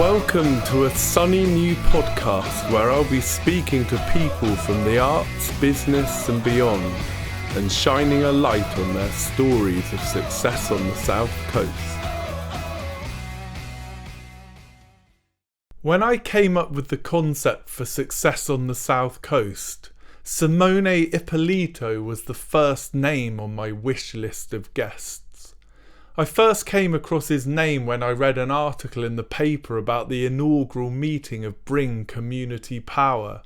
Welcome to a sunny new podcast where I'll be speaking to people from the arts, business and beyond, and shining a light on their stories of success on the South Coast. When I came up with the concept for success on the South Coast, Simone Ippolito was the first name on my wish list of guests. I first came across his name when I read an article in the paper about the inaugural meeting of Bring Community Power.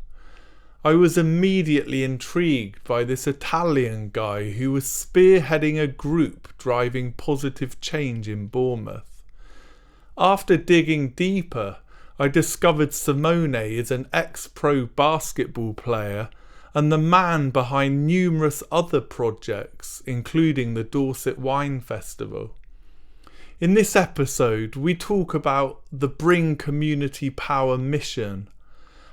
I was immediately intrigued by this Italian guy who was spearheading a group driving positive change in Bournemouth. After digging deeper, I discovered Simone is an ex-pro basketball player and the man behind numerous other projects, including the Dorset Wine Festival. In this episode, we talk about the Bring Community Power mission,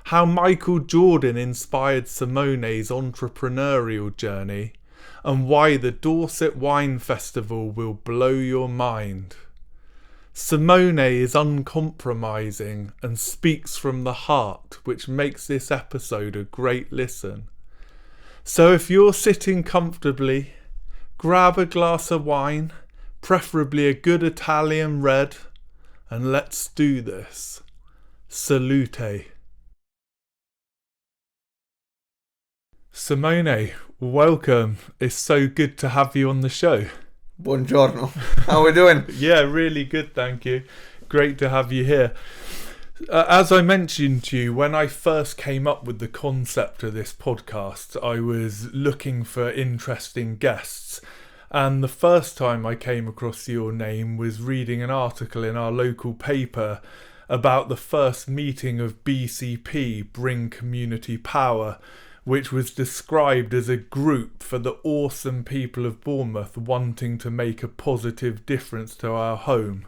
how Michael Jordan inspired Simone's entrepreneurial journey, and why the Dorset Wine Festival will blow your mind. Simone is uncompromising and speaks from the heart, which makes this episode a great listen. So if you're sitting comfortably, grab a glass of wine, preferably a good Italian red, and let's do this. Salute. Simone, welcome. It's so good to have you on the show. Buongiorno. How are we doing? Yeah, really good, thank you. Great to have you here. As I mentioned to you, when I first came up with the concept of this podcast, I was looking for interesting guests. And the first time I came across your name was reading an article in our local paper about the first meeting of BCP, Bring Community Power, which was described as a group for the awesome people of Bournemouth wanting to make a positive difference to our home.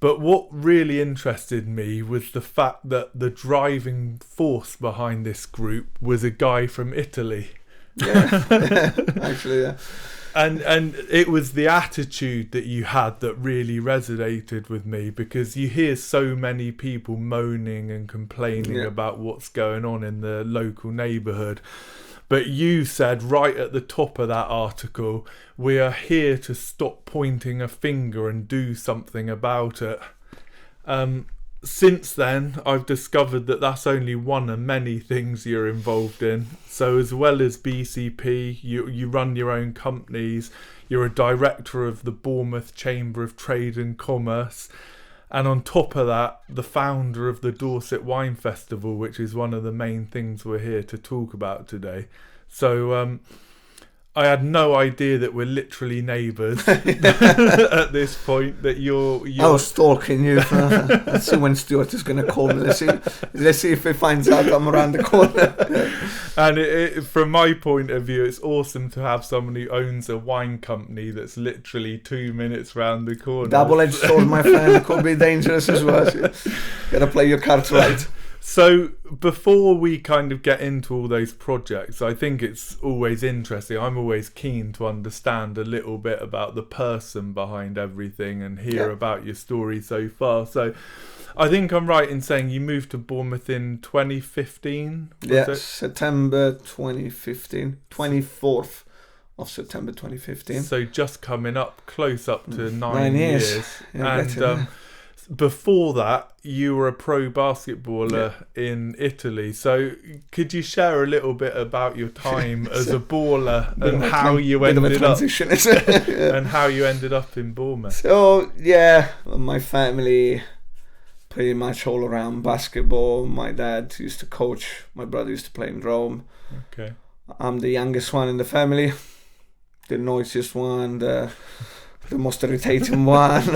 But what really interested me was the fact that the driving force behind this group was a guy from Italy. Yeah, actually, yeah. And it was the attitude that you had that really resonated with me, because you hear so many people moaning and complaining about what's going on in the local neighbourhood. But you said right at the top of that article, we are here to stop pointing a finger and do something about it. Since then, I've discovered that that's only one of many things you're involved in. So as well as BCP, you run your own companies, you're a director of the Bournemouth Chamber of Trade and Commerce, and on top of that, the founder of the Dorset Wine Festival, which is one of the main things we're here to talk about today. So I had no idea that we're literally neighbours at this point. That you're I was stalking you. Let's see when Stuart is going to call me. Let's see if he finds out I'm around the corner. And from my point of view, it's awesome to have someone who owns a wine company that's literally 2 minutes round the corner. Double-edged sword, my friend. It could be dangerous as well. So got to play your cards right. So before we kind of get into all those projects, I think it's always interesting. I'm always keen to understand a little bit about the person behind everything and hear about your story so far. So I think I'm right in saying you moved to Bournemouth in 2015? Yes, September 2015, 24th of September 2015. So just coming up, close up to 9 years. Yeah, and before that, you were a pro basketballer in Italy. So could you share a little bit about your time as a baller and how you ended up and how you ended up in Bournemouth? So yeah, my family pretty much all around basketball. My dad used to coach. My brother used to play in Rome. Okay. I'm the youngest one in the family, the noisiest one, the most irritating one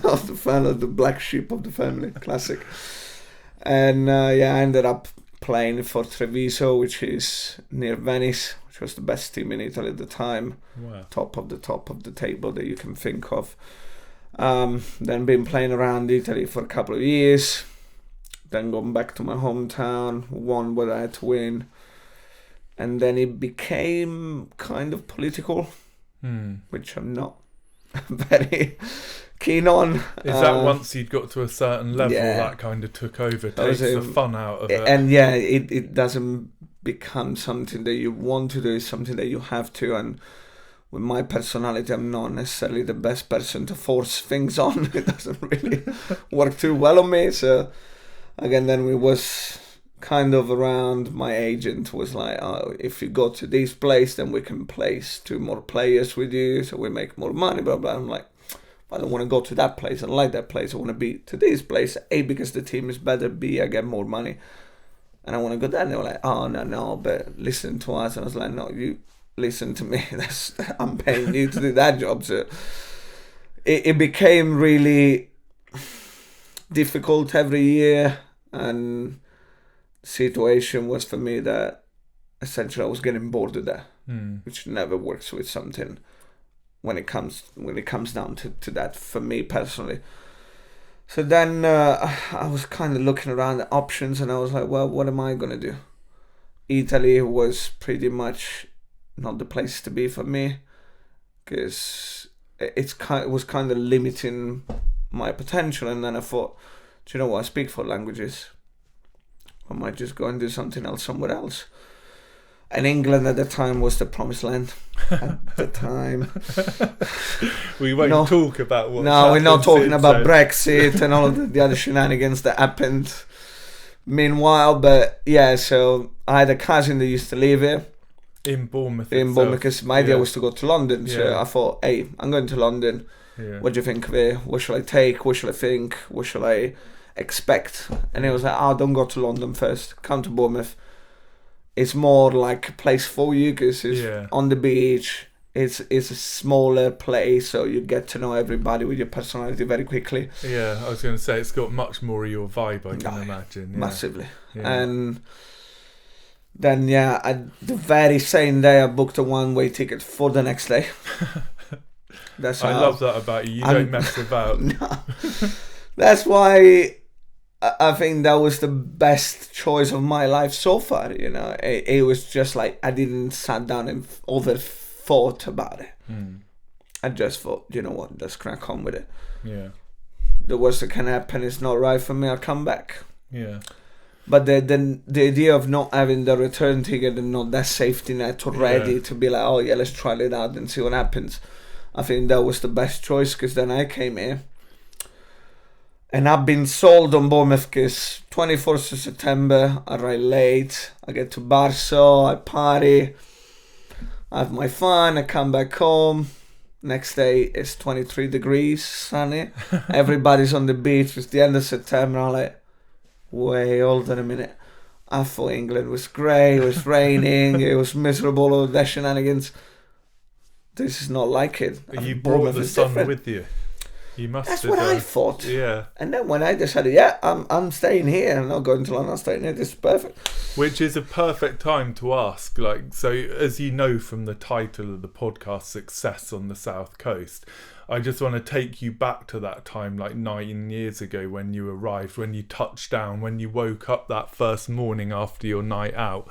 of the family, the black sheep of the family, classic. And I ended up playing for Treviso, which is near Venice, which was the best team in Italy at the time. Wow. Top of the table that you can think of. Then been playing around Italy for a couple of years. Then gone back to my hometown, won what I had to win. And then it became kind of political, which I'm not very keen on. Is that once you'd got to a certain level, yeah. that kind of took over, takes the fun out of it? And yeah, it doesn't become something that you want to do, it's something that you have to. And with my personality, I'm not necessarily the best person to force things on. It doesn't really work too well on me. So again, then we was kind of around, my agent was like, oh, if you go to this place, then we can place 2 more players with you, so we make more money, blah, blah. I'm like, I don't want to go to that place. I don't like that place. I want to be to this place. A, because the team is better. B, I get more money. And I want to go there. And they were like, oh, no, but listen to us. And I was like, no, you listen to me. I'm paying you to do that job. So it became really difficult every year. And situation was for me that essentially I was getting bored of that, which never works with something when it comes down to that for me personally. So then I was kind of looking around at options, and I was like, well, what am I gonna do? Italy was pretty much not the place to be for me, because it was kind of limiting my potential. And then I thought, do you know what, I speak 4 languages. I might just go and do something else somewhere else. And England at the time was the promised land. At the time. We won't talk about what. No, we're not talking about Brexit and all of the other shenanigans that happened meanwhile. But yeah, so I had a cousin that used to live here. In Bournemouth. Because my idea was to go to London. So I thought, hey, I'm going to London. Yeah. What do you think of it? What shall I take? What shall I think? What shall I expect? And it was like, oh, don't go to London first. Come to Bournemouth. It's more like a place for you, because it's on the beach. It's a smaller place, so you get to know everybody with your personality very quickly. Yeah, I was going to say, it's got much more of your vibe, I can imagine. Yeah. Massively. Yeah. And then, the very same day I booked a one-way ticket for the next day. I love that about you. You don't mess about. No. That's why I think that was the best choice of my life so far. You know, it was just like I didn't sat down and overthought about it. I just thought, you know what, just crack on with it. Yeah. The worst that can happen is not right for me. I'll come back. Yeah. But the idea of not having the return ticket and not that safety net already to be like, oh yeah, let's try it out and see what happens. I think that was the best choice, because then I came here. And I've been sold on Bournemouth, because 24th of September, I arrive late, I get to Barso, I party, I have my fun, I come back home. Next day, it's 23 degrees, sunny. Everybody's on the beach. It's the end of September. I'm like, wait, hold on a minute. I thought England was grey, it was raining, it was miserable, all the shenanigans. This is not like it. You brought the sun with you. You must. That's what I thought. Yeah. And then when I decided, I'm staying here. I'm not going to London. I'm staying here. This is perfect. Which is a perfect time to ask. Like, so as you know from the title of the podcast, Success on the South Coast, I just want to take you back to that time, like 9 years ago, when you arrived, when you touched down, when you woke up that first morning after your night out.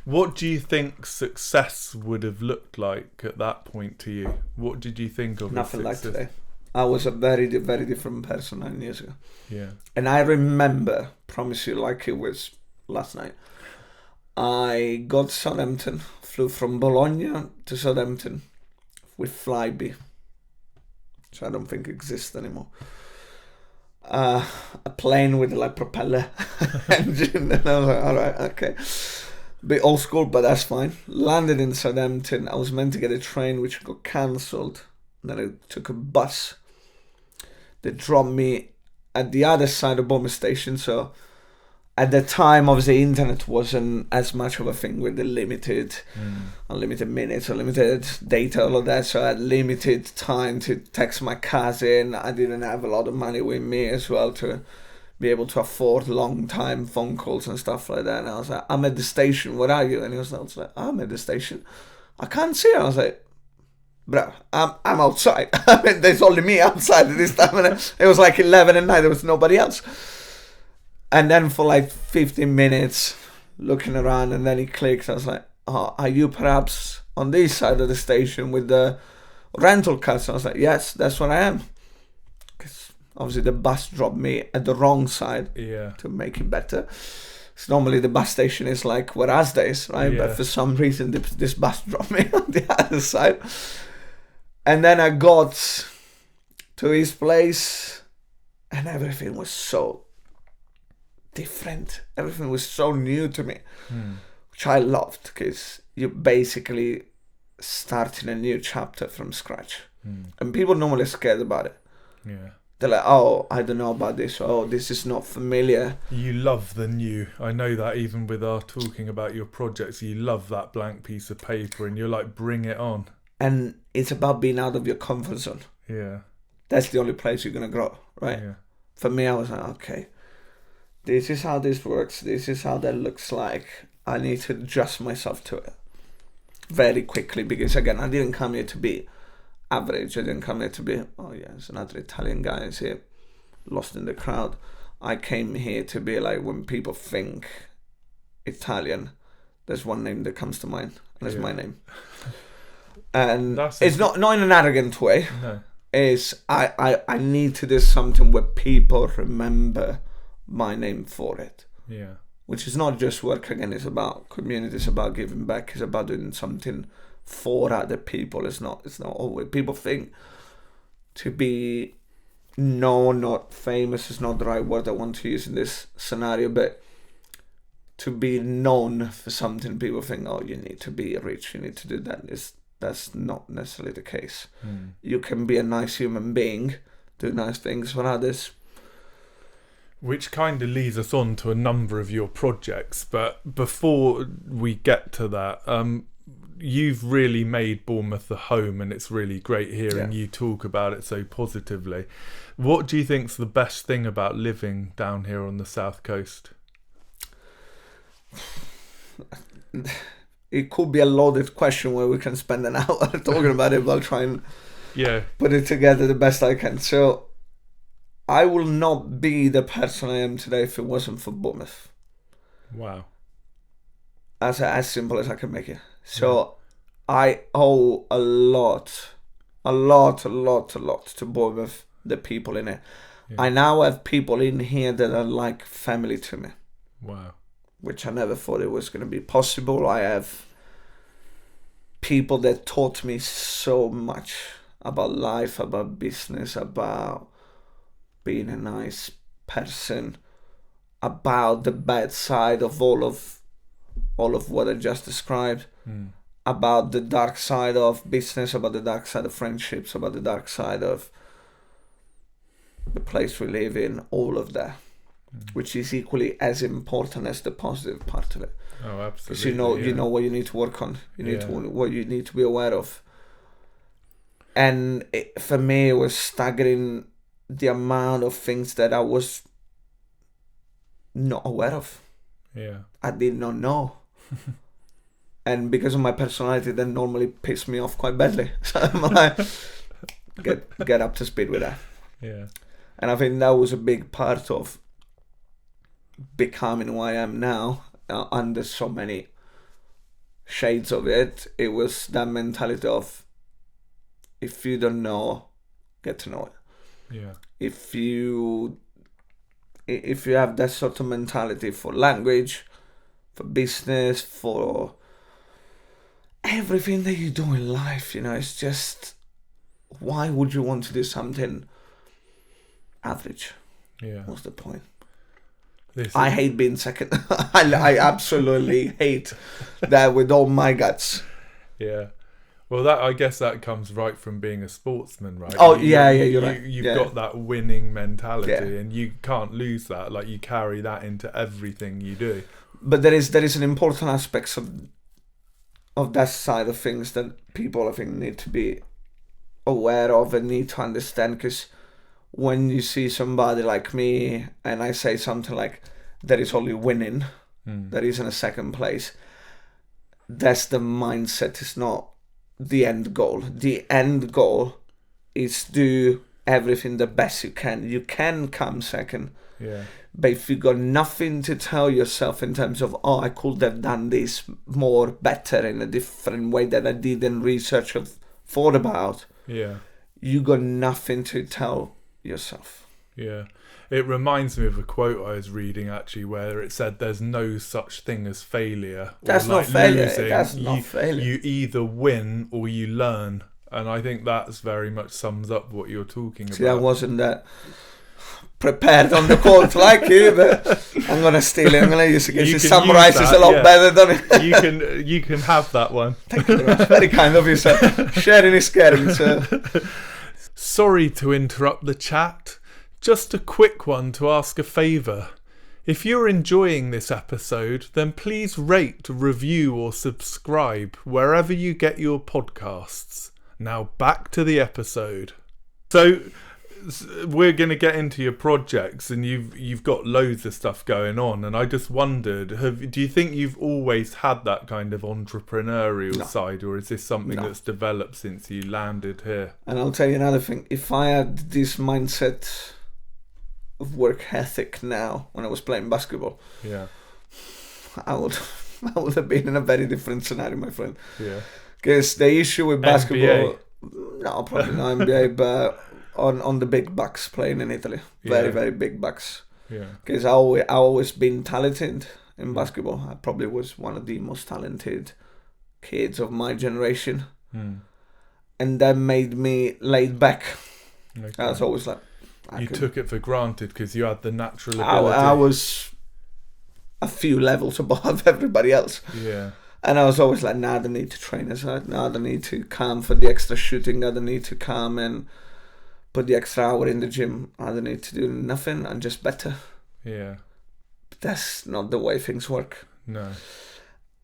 What do you think success would have looked like at that point to you? What did you think of? Nothing like today. I was a very, very different person 9 years ago. Yeah. And I remember, promise you, like it was last night. I got to Southampton, flew from Bologna to Southampton with Flybe, which I don't think exists anymore. A plane with like propeller engine, and I was like, all right, okay. Bit old school, but that's fine. Landed in Southampton. I was meant to get a train, which got cancelled. Then I took a bus. They dropped me at the other side of Bournemouth station. So at the time, obviously, internet wasn't as much of a thing with the unlimited minutes, unlimited data, all of that. So I had limited time to text my cousin. I didn't have a lot of money with me as well to be able to afford long time phone calls and stuff like that. And I was like, I'm at the station. Where are you? And he was like, I'm at the station. I can't see her. I was like, bro, I'm outside. I mean, there's only me outside at this time. And it was like 11 at night. There was nobody else. And then for like 15 minutes, looking around, and then he clicked. I was like, oh, are you perhaps on this side of the station with the rental cars? I was like, yes, that's what I am. Obviously, the bus dropped me at the wrong side to make it better. So normally the bus station is like where Asda is, right? But for some reason, this bus dropped me on the other side. And then I got to his place, and everything was so different. Everything was so new to me, which I loved, because you're basically starting a new chapter from scratch. And people normally scared about it. Yeah. They're like, oh, I don't know about this. Oh, this is not familiar. You love the new. I know that even with our talking about your projects, you love that blank piece of paper and you're like, bring it on. And it's about being out of your comfort zone. Yeah. That's the only place you're going to grow, right? Yeah. For me, I was like, okay, this is how this works. This is how that looks like. I need to adjust myself to it very quickly, because, again, I didn't come here to be average. I didn't come here to be, oh yeah, there's another Italian guy is here, lost in the crowd. I came here to be like, when people think Italian, there's one name that comes to mind, and it's my name. And it's not in an arrogant way. No. It's I need to do something where people remember my name for it. Yeah. Which is not just work, again, it's about community, it's about giving back, it's about doing something for other people. It's not always, people think to be known, not famous is not the right word I want to use in this scenario, but to be known for something, people think, oh, you need to be rich, you need to do that. That's not necessarily the case. You can be a nice human being, do nice things for others. Which kind of leads us on to a number of your projects, but before we get to that, you've really made Bournemouth a home, and it's really great hearing you talk about it so positively. What do you think's the best thing about living down here on the south coast? It could be a loaded question where we can spend an hour talking about it, but I'll try and put it together the best I can. So I will not be the person I am today if it wasn't for Bournemouth. Wow. As simple as I can make it. So I owe a lot to Bournemouth, the people in it. I now have people in here that are like family to me. Wow. Which I never thought it was going to be possible. I have people that taught me so much about life, about business, about being a nice person, about the bad side of all of what I just described, about the dark side of business, about the dark side of friendships, about the dark side of the place we live in, all of that, which is equally as important as the positive part of it. Oh, absolutely. Because you know what you need to work on, what you need to be aware of. And for me, it was staggering the amount of things that I was not aware of. Yeah. I did not know. And because of my personality, that normally pissed me off quite badly. So I'm like, get up to speed with that. Yeah. And I think that was a big part of becoming who I am now, under so many shades of it. It was that mentality of, if you don't know, get to know it. Yeah. If you have that sort of mentality for language, for business, for everything that you do in life, it's just, why would you want to do something average? Yeah. What's the point? I hate being second. I absolutely hate that with all my guts. Yeah. Well, I guess that comes right from being a sportsman, right? Oh, you're right. You've got that winning mentality, and you can't lose that. Like, you carry that into everything you do. But there is an important aspect of that side of things that people, I think, need to be aware of and need to understand. Because when you see somebody like me, and I say something like, there is only winning, there isn't a second place, that's the mindset. It's not the end goal. The end goal is do everything the best you can. You can come second. Yeah. But if you got nothing to tell yourself in terms of, I could have done this more better in a different way that I didn't research or thought about. Yeah. You got nothing to tell yourself. Yeah. It reminds me of a quote I was reading actually where it said there's no such thing as failure. That's not failure. That's not failure. You either win or you learn. And I think that's very much sums up what you're talking about. See, I wasn't that prepared on the quote like you, but I'm going to steal it. I'm going to use it because it summarizes a lot better, doesn't it? You can have that one. Thank you very much. Very kind of you, sir. Sharing is caring, sir. Sorry to interrupt the chat. Just a quick one to ask a favour. If you're enjoying this episode, then please rate, review or subscribe wherever you get your podcasts. Now back to the episode. So we're going to get into your projects, and you've got loads of stuff going on, and I just wondered, do you think you've always had that kind of entrepreneurial side, or is this something that's developed since you landed here? And I'll tell you another thing. If I had this mindset of work ethic now when I was playing basketball, I would have been in a very different scenario, my friend. Yeah. Because the issue with basketball, NBA. no, probably not NBA, but on the big bucks playing in Italy, very very big bucks. Yeah. Because I always been talented in basketball. I probably was one of the most talented kids of my generation, and that made me laid back. Okay. I was always like, you took it for granted because you had the natural ability. I was a few levels above everybody else. Yeah. And I was always like, I don't need to train as hard. I don't need to come for the extra shooting. I don't need to come and put the extra hour in the gym. I don't need to do nothing. I'm just better. Yeah. But that's not the way things work. No.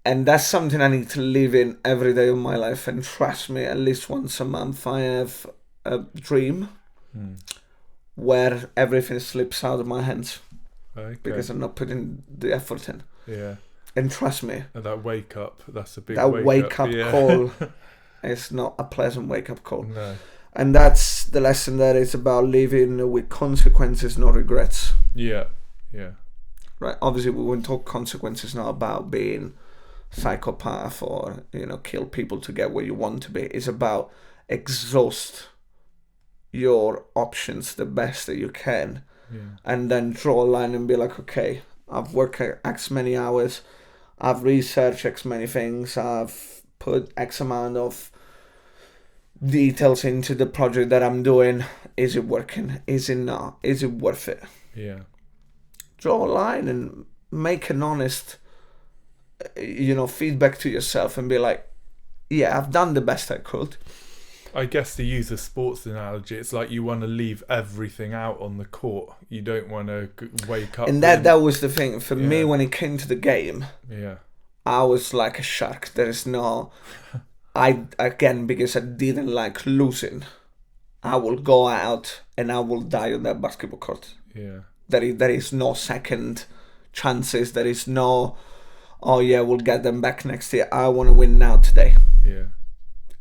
And that's something I need to live in every day of my life. And trust me, at least once a month I have a dream where everything slips out of my hands. Okay. Because I'm not putting the effort in. Yeah. And trust me, and that wake up, that's a big wake up call. It's not a pleasant wake up call. No. And that's the lesson that it's about living with consequences, not regrets. Yeah, yeah. Right. Obviously, we won't talk consequences, not about being psychopath or kill people to get where you want to be. It's about exhaust your options the best that you can, and then draw a line and be like, okay, I've worked X many hours. I've researched X many things. I've put X amount of details into the project that I'm doing. Is it working? Is it not? Is it worth it? Yeah. Draw a line and make an honest, feedback to yourself and be like, yeah, I've done the best I could. I guess to use a sports analogy, it's like you want to leave everything out on the court. You don't want to wake up. And that was the thing. For me, when it came to the game, I was like a shark. There is no... because I didn't like losing, I will go out and I will die on that basketball court. Yeah. There is no second chances. There is no, we'll get them back next year. I want to win now today. Yeah.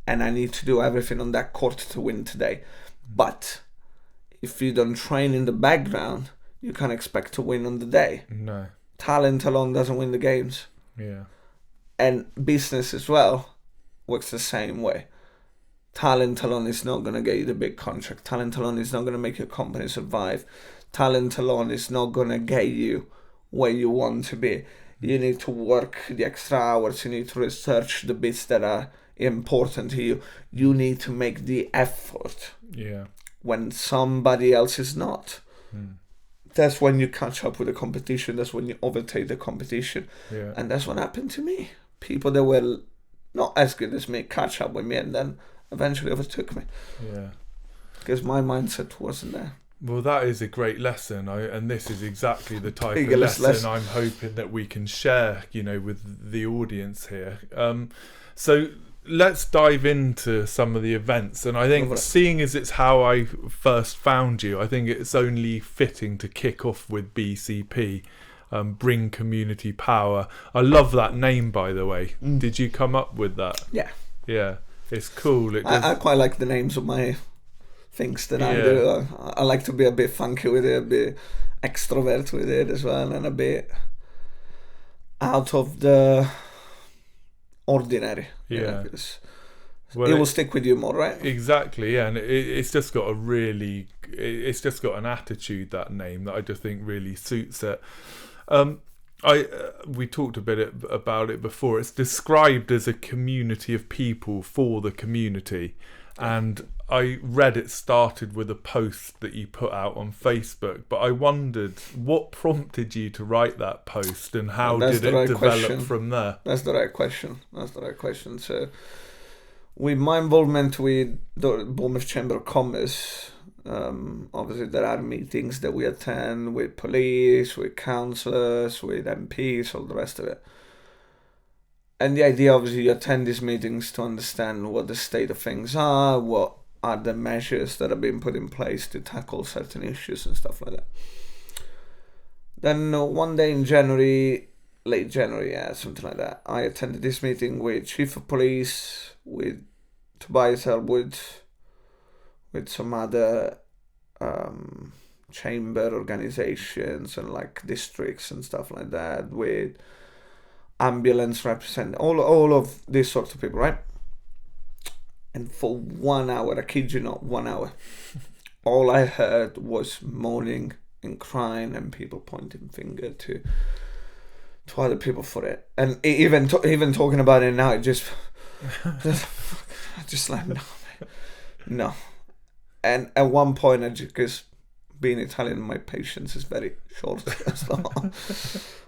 And I need to do everything on that court to win today. But if you don't train in the background, you can't expect to win on the day. No. Talent alone doesn't win the games. Yeah. And business as well works the same way. Talent alone is not going to get you the big contract. Talent alone is not going to make your company survive. Talent alone is not going to get you where you want to be. You need to work the extra hours. You need to research the bits that are important to you. You need to make the effort. Yeah. When somebody else is not. That's when you catch up with the competition. That's when you overtake the competition. Yeah. And that's what happened to me. People that were not as good as me catch up with me and then eventually overtook me. Yeah. Because my mindset wasn't there. Well, that is a great lesson, and this is exactly the type of lesson I'm hoping that we can share, with the audience here. So let's dive into some of the events, and I think seeing as it's how I first found you, I think it's only fitting to kick off with BCP, Bring Community Power. I love that name, by the way. Did you come up with that? Yeah, it's cool. I quite like the names of my things that I do. I like to be a bit funky with it, a bit extrovert with it as well, and a bit out of the ordinary. Yeah. Well, it will stick with you more, right? Exactly, yeah, and it's just got it's just got an attitude, that name, that I just think really suits it. We talked a bit about it before. It's described as a community of people for the community, and I read it started with a post that you put out on Facebook, but I wondered what prompted you to write that post and how did it develop from there? That's the right question. So, with my involvement with the Bournemouth Chamber of Commerce, obviously there are meetings that we attend with police, with councillors, with MPs, all the rest of it. And the idea, obviously, you attend these meetings to understand what the state of things are, what are the measures that have been put in place to tackle certain issues and stuff like that. Then one day in January, late January, something like that, I attended this meeting with Chief of Police, with Tobias Elwood, with some other chamber organizations and like districts and stuff like that, with ambulance represent all of these sorts of people, right? And for 1 hour, I kid you not, 1 hour, all I heard was moaning and crying and people pointing finger to other people for it. And even talking about it now, it just like, no. And at one point, because being Italian, my patience is very short. So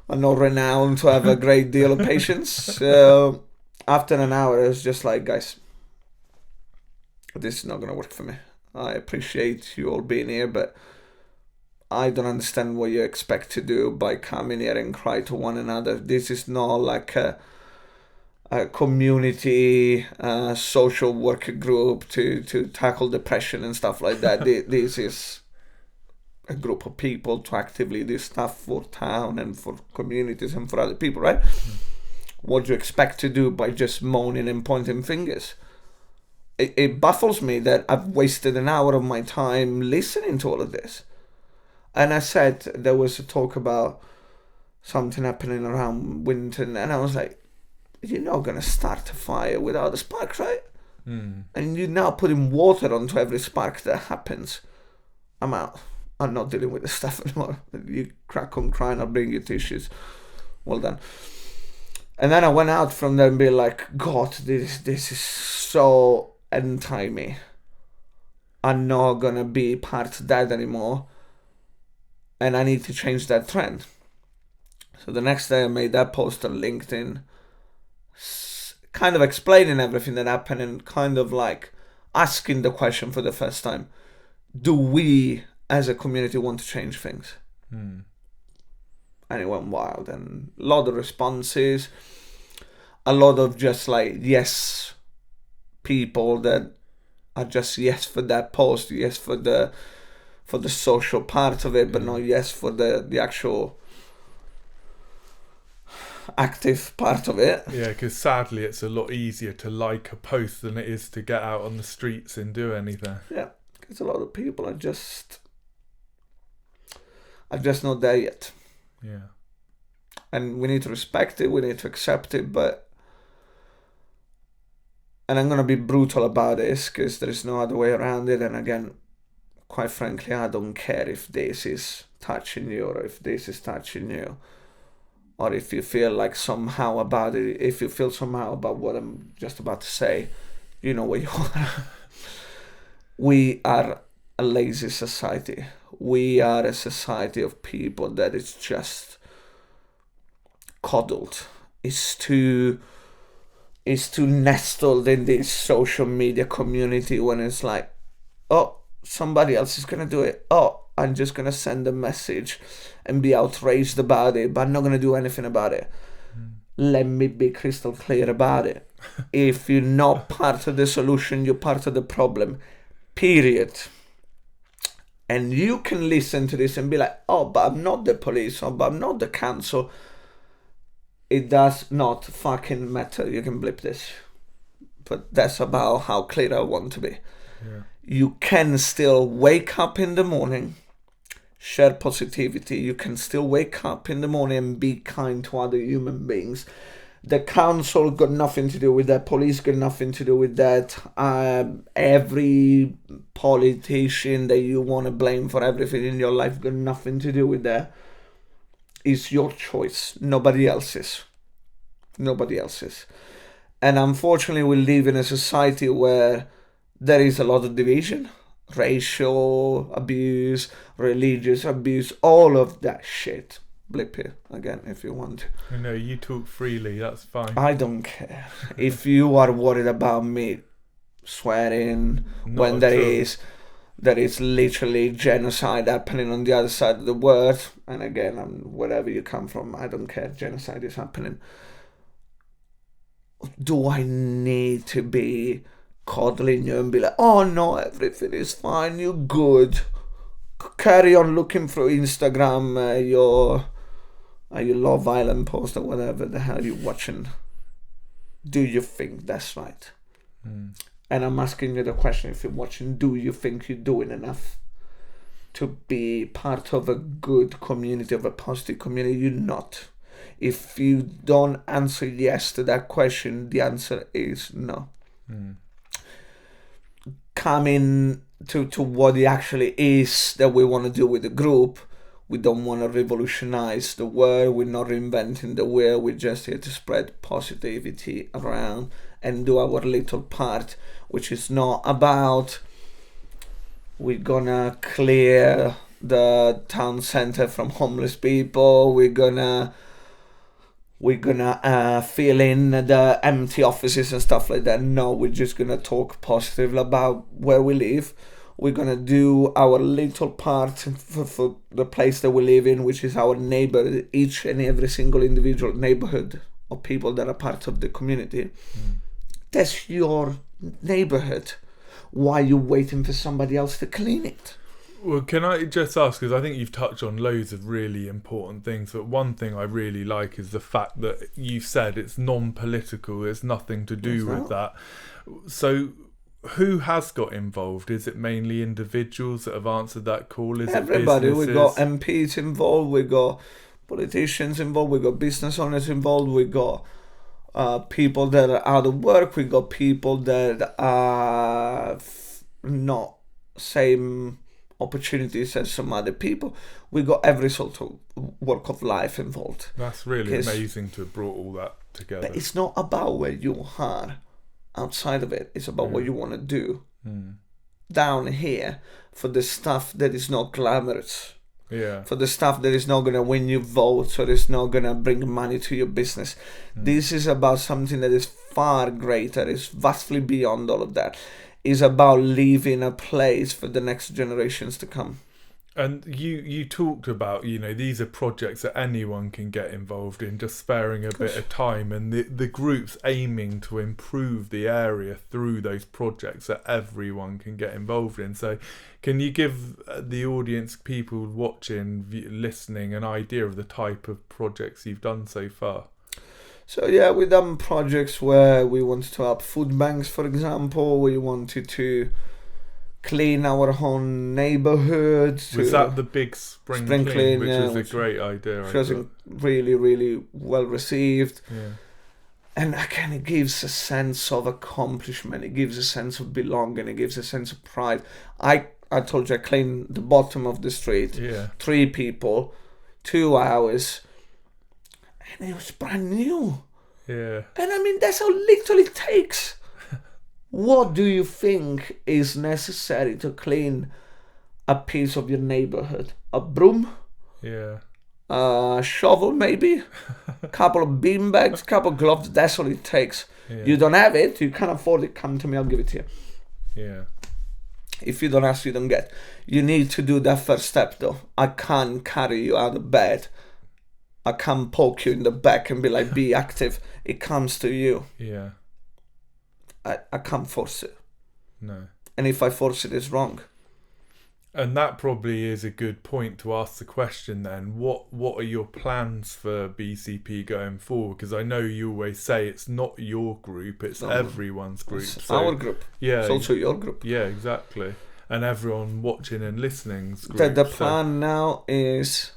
I'm not renowned to have a great deal of patience. So after an hour, I was just like, guys, this is not going to work for me. I appreciate you all being here, but I don't understand what you expect to do by coming here and cry to one another. This is not like a community social work group to tackle depression and stuff like that. This is a group of people to actively do stuff for town and for communities and for other people, right? What do you expect to do by just moaning and pointing fingers? It baffles me that I've wasted an hour of my time listening to all of this. And I said there was a talk about something happening around Winton, and I was like, you're not going to start a fire without a spark, right? And you're now putting water onto every spark that happens. I'm out. I'm not dealing with this stuff anymore. You crack on crying, I'll bring you tissues. Well done. And then I went out from there and be like, God, this is so anti-me. I'm not going to be part of that anymore. And I need to change that trend. So the next day I made that post on LinkedIn, kind of explaining everything that happened and kind of like asking the question for the first time, do we as a community want to change things? And it went wild, and a lot of responses, a lot of just like yes people that are just yes for that post, yes for the social part of it, but not yes for the actual active part of it. Yeah, because sadly it's a lot easier to like a post than it is to get out on the streets and do anything. Yeah, because a lot of people are just not there yet. Yeah. And we need to respect it, we need to accept it, and I'm going to be brutal about this because there is no other way around it. And again, quite frankly, I don't care if this is touching you or if this is touching you, or if you feel like somehow about it, if you feel somehow about what I'm just about to say, you know where you are. We are a lazy society. We are a society of people that is just coddled. It's too nestled in this social media community when it's like, oh, somebody else is going to do it. Oh, I'm just going to send a message and be outraged about it, but I'm not going to do anything about it. Let me be crystal clear about it. If you're not part of the solution, you're part of the problem. Period. And you can listen to this and be like, oh, but I'm not the police, or but I'm not the council. It does not fucking matter. You can blip this. But that's about how clear I want to be. Yeah. You can still wake up in the morning, share positivity. You can still wake up in the morning and be kind to other human beings. The council got nothing to do with that. Police got nothing to do with that. Every politician that you want to blame for everything in your life got nothing to do with that. It's your choice, nobody else's. Nobody else's. And unfortunately, we live in a society where there is a lot of division, racial abuse, religious abuse, all of that shit. Blip it again if you want. I know, you talk freely, that's fine. I don't care. If you are worried about me swearing when there is literally genocide happening on the other side of the world, and again, wherever you come from, I don't care, genocide is happening. Do I need to be coddling you and be like, oh no, everything is fine, you're good, carry on looking through Instagram, your Love Island post or whatever the hell you're watching? Do you think that's right? And I'm asking you the question, if you're watching, do you think you're doing enough to be part of a good community, of a positive community? You're not. If you don't answer yes to that question, the answer is no. Coming to what it actually is that we want to do with the group, we don't want to revolutionize the world, we're not reinventing the wheel, we're just here to spread positivity around and do our little part, which is not about we're gonna clear the town center from homeless people, we're gonna fill in the empty offices and stuff like that. No, we're just gonna talk positively about where we live. We're gonna do our little part for the place that we live in, which is our neighbor, each and every single individual neighborhood of people that are part of the community. That's your neighborhood. Why are you waiting for somebody else to clean it? Well, can I just ask, because I think you've touched on loads of really important things, but one thing I really like is the fact that you said it's non-political, it's nothing to do with that. So who has got involved? Is it mainly individuals that have answered that call? Is everybody? It businesses? We got MPs involved, we got politicians involved, we got business owners involved, we got people that are out of work, we got people that are not same opportunities as some other people. We got every sort of walk of life involved. That's really amazing to have brought all that together. But it's not about where you are outside of it, it's about what you want to do down here for the stuff that is not glamorous, for the stuff that is not going to win you votes or is not going to bring money to your business. This is about something that is far greater, is vastly beyond all of that. Is about leaving a place for the next generations to come. And you talked about, these are projects that anyone can get involved in, just sparing a bit of time, and the group's aiming to improve the area through those projects that everyone can get involved in. So can you give the audience, people watching, listening, an idea of the type of projects you've done so far? So yeah, we've done projects where we wanted to help food banks, for example. We wanted to clean our own neighbourhoods. Was that the big spring clean, which was a great idea? Which was really, really well received. Yeah. And again, it gives a sense of accomplishment. It gives a sense of belonging. It gives a sense of pride. I told you I cleaned the bottom of the street. Yeah. 3 people, 2 hours. And it was brand new. Yeah. And I mean, that's how little it takes. What do you think is necessary to clean a piece of your neighborhood? A broom? Yeah. A shovel, maybe? A couple of bean bags, couple of gloves. That's all it takes. Yeah. You don't have it, you can't afford it, come to me, I'll give it to you. Yeah. If you don't ask, you don't get. You need to do that first step, though. I can't carry you out of bed. I can't poke you in the back and be like, be active. It comes to you. Yeah. I can't force it. No. And if I force it, it's wrong. And that probably is a good point to ask the question then. What are your plans for BCP going forward? Because I know you always say it's not your group, it's everyone's group. It's our group. Yeah. It's also your group. Yeah, exactly. And everyone watching and listening's group. The plan now is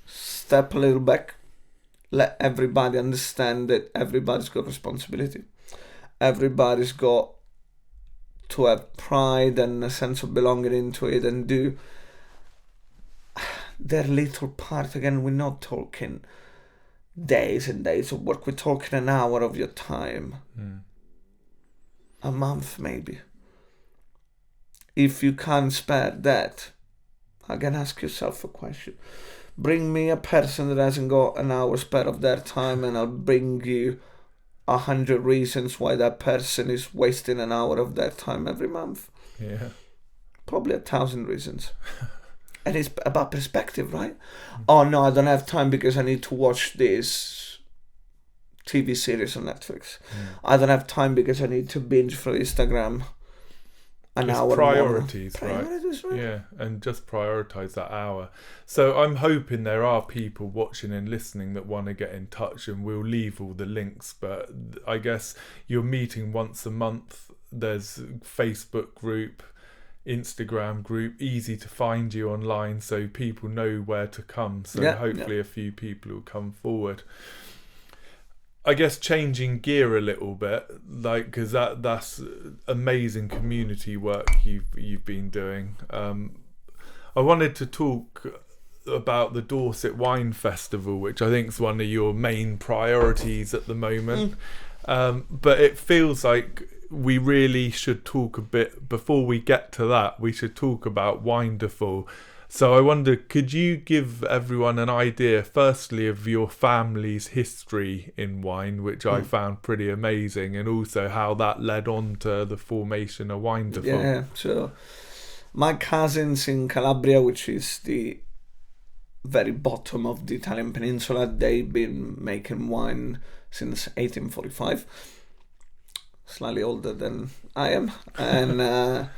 step a little back, let everybody understand that everybody's got responsibility. Everybody's got to have pride and a sense of belonging into it and do their little part. Again, we're not talking days and days of work. We're talking an hour of your time. A month, maybe. If you can't spare that, again, ask yourself a question. Bring me a person that hasn't got an hour spare of their time, and I'll bring you 100 reasons why that person is wasting an hour of their time every month. Yeah. Probably 1,000 reasons. And it's about perspective, right? Oh no, I don't have time because I need to watch this TV series on Netflix. I don't have time because I need to binge through Instagram an hour. Priorities, right? Yeah, and just prioritize that hour. So I'm hoping there are people watching and listening that want to get in touch, and we'll leave all the links. But I guess you're meeting once a month. There's Facebook group, Instagram group, easy to find you online, so people know where to come. So hopefully a few people will come forward. I guess changing gear a little bit, like, because that's amazing community work you've been doing. I wanted to talk about the Dorset Wine Festival, which I think is one of your main priorities at the moment. But it feels like we really should talk a bit, before we get to that, we should talk about Winderful. So I wonder, could you give everyone an idea, firstly, of your family's history in wine, which I found pretty amazing, and also how that led on to the formation of Winderful? Yeah, so my cousins in Calabria, which is the very bottom of the Italian peninsula, they've been making wine since 1845. Slightly older than I am. And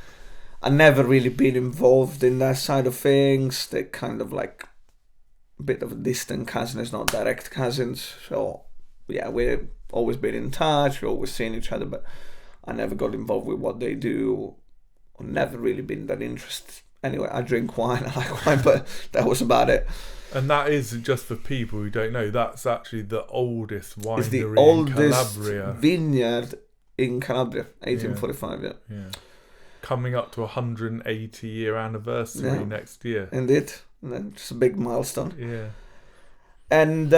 I've never really been involved in that side of things. They're kind of like a bit of a distant cousin, it's not direct cousins. So yeah, we've always been in touch, we've always seen each other, but I never got involved with what they do, or never really been that interested. Anyway, I drink wine, I like wine, but that was about it. And that is, just for people who don't know, that's actually the oldest winery it's the in oldest Calabria. Vineyard in Calabria, 1845, yeah. Coming up to 180-year anniversary next year. Indeed. It's a big milestone. Yeah. And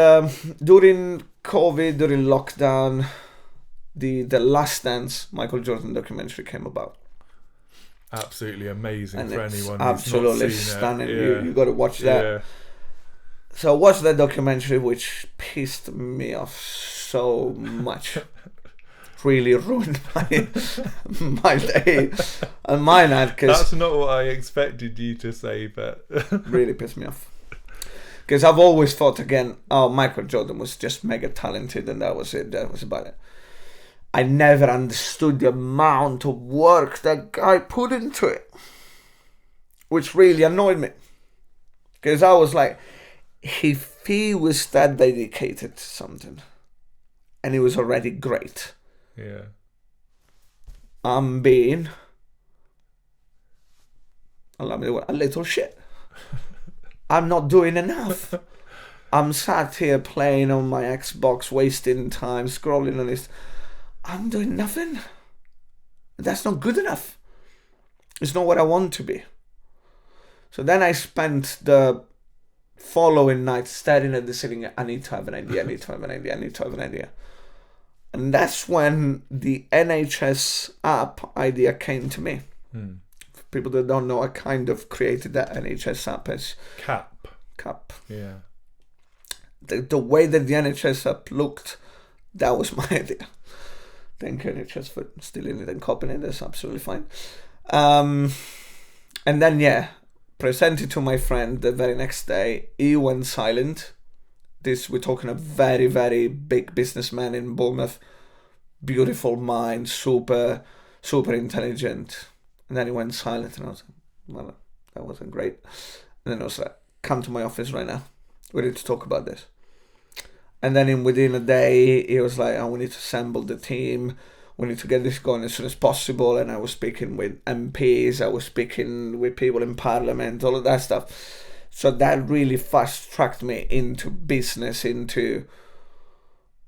during COVID, during lockdown, the Last Dance Michael Jordan documentary came about. Absolutely amazing, and for anyone absolutely who's not seen stunning. it. You got to watch that. Yeah. So I watched that documentary, which pissed me off so much. Really ruined my day and my night. That's not what I expected you to say, but really pissed me off. Because I've always thought, again, Michael Jordan was just mega talented, and that was it. That was about it. I never understood the amount of work that guy put into it, which really annoyed me. Because I was like, if he was that dedicated to something, and he was already great, I'm being a little shit. I'm not doing enough. I'm sat here playing on my Xbox, wasting time, scrolling on this. I'm doing nothing. That's not good enough. It's not what I want to be. So then I spent the following night staring at the ceiling. I need to have an idea. And that's when the NHS app idea came to me. For people that don't know, I kind of created that NHS app as Capp. Yeah. The way that the NHS app looked, that was my idea. Thank you, NHS, for stealing it and copying it. That's absolutely fine. And then, presented to my friend the very next day. He went silent. We're talking a very, very big businessman in Bournemouth. Beautiful mind, super, super intelligent. And then he went silent, and I was like, well, that wasn't great. And then I was like, come to my office right now. We need to talk about this. And then within a day, he was like, we need to assemble the team. We need to get this going as soon as possible. And I was speaking with MPs. I was speaking with people in Parliament, all of that stuff. So that really fast-tracked me into business, into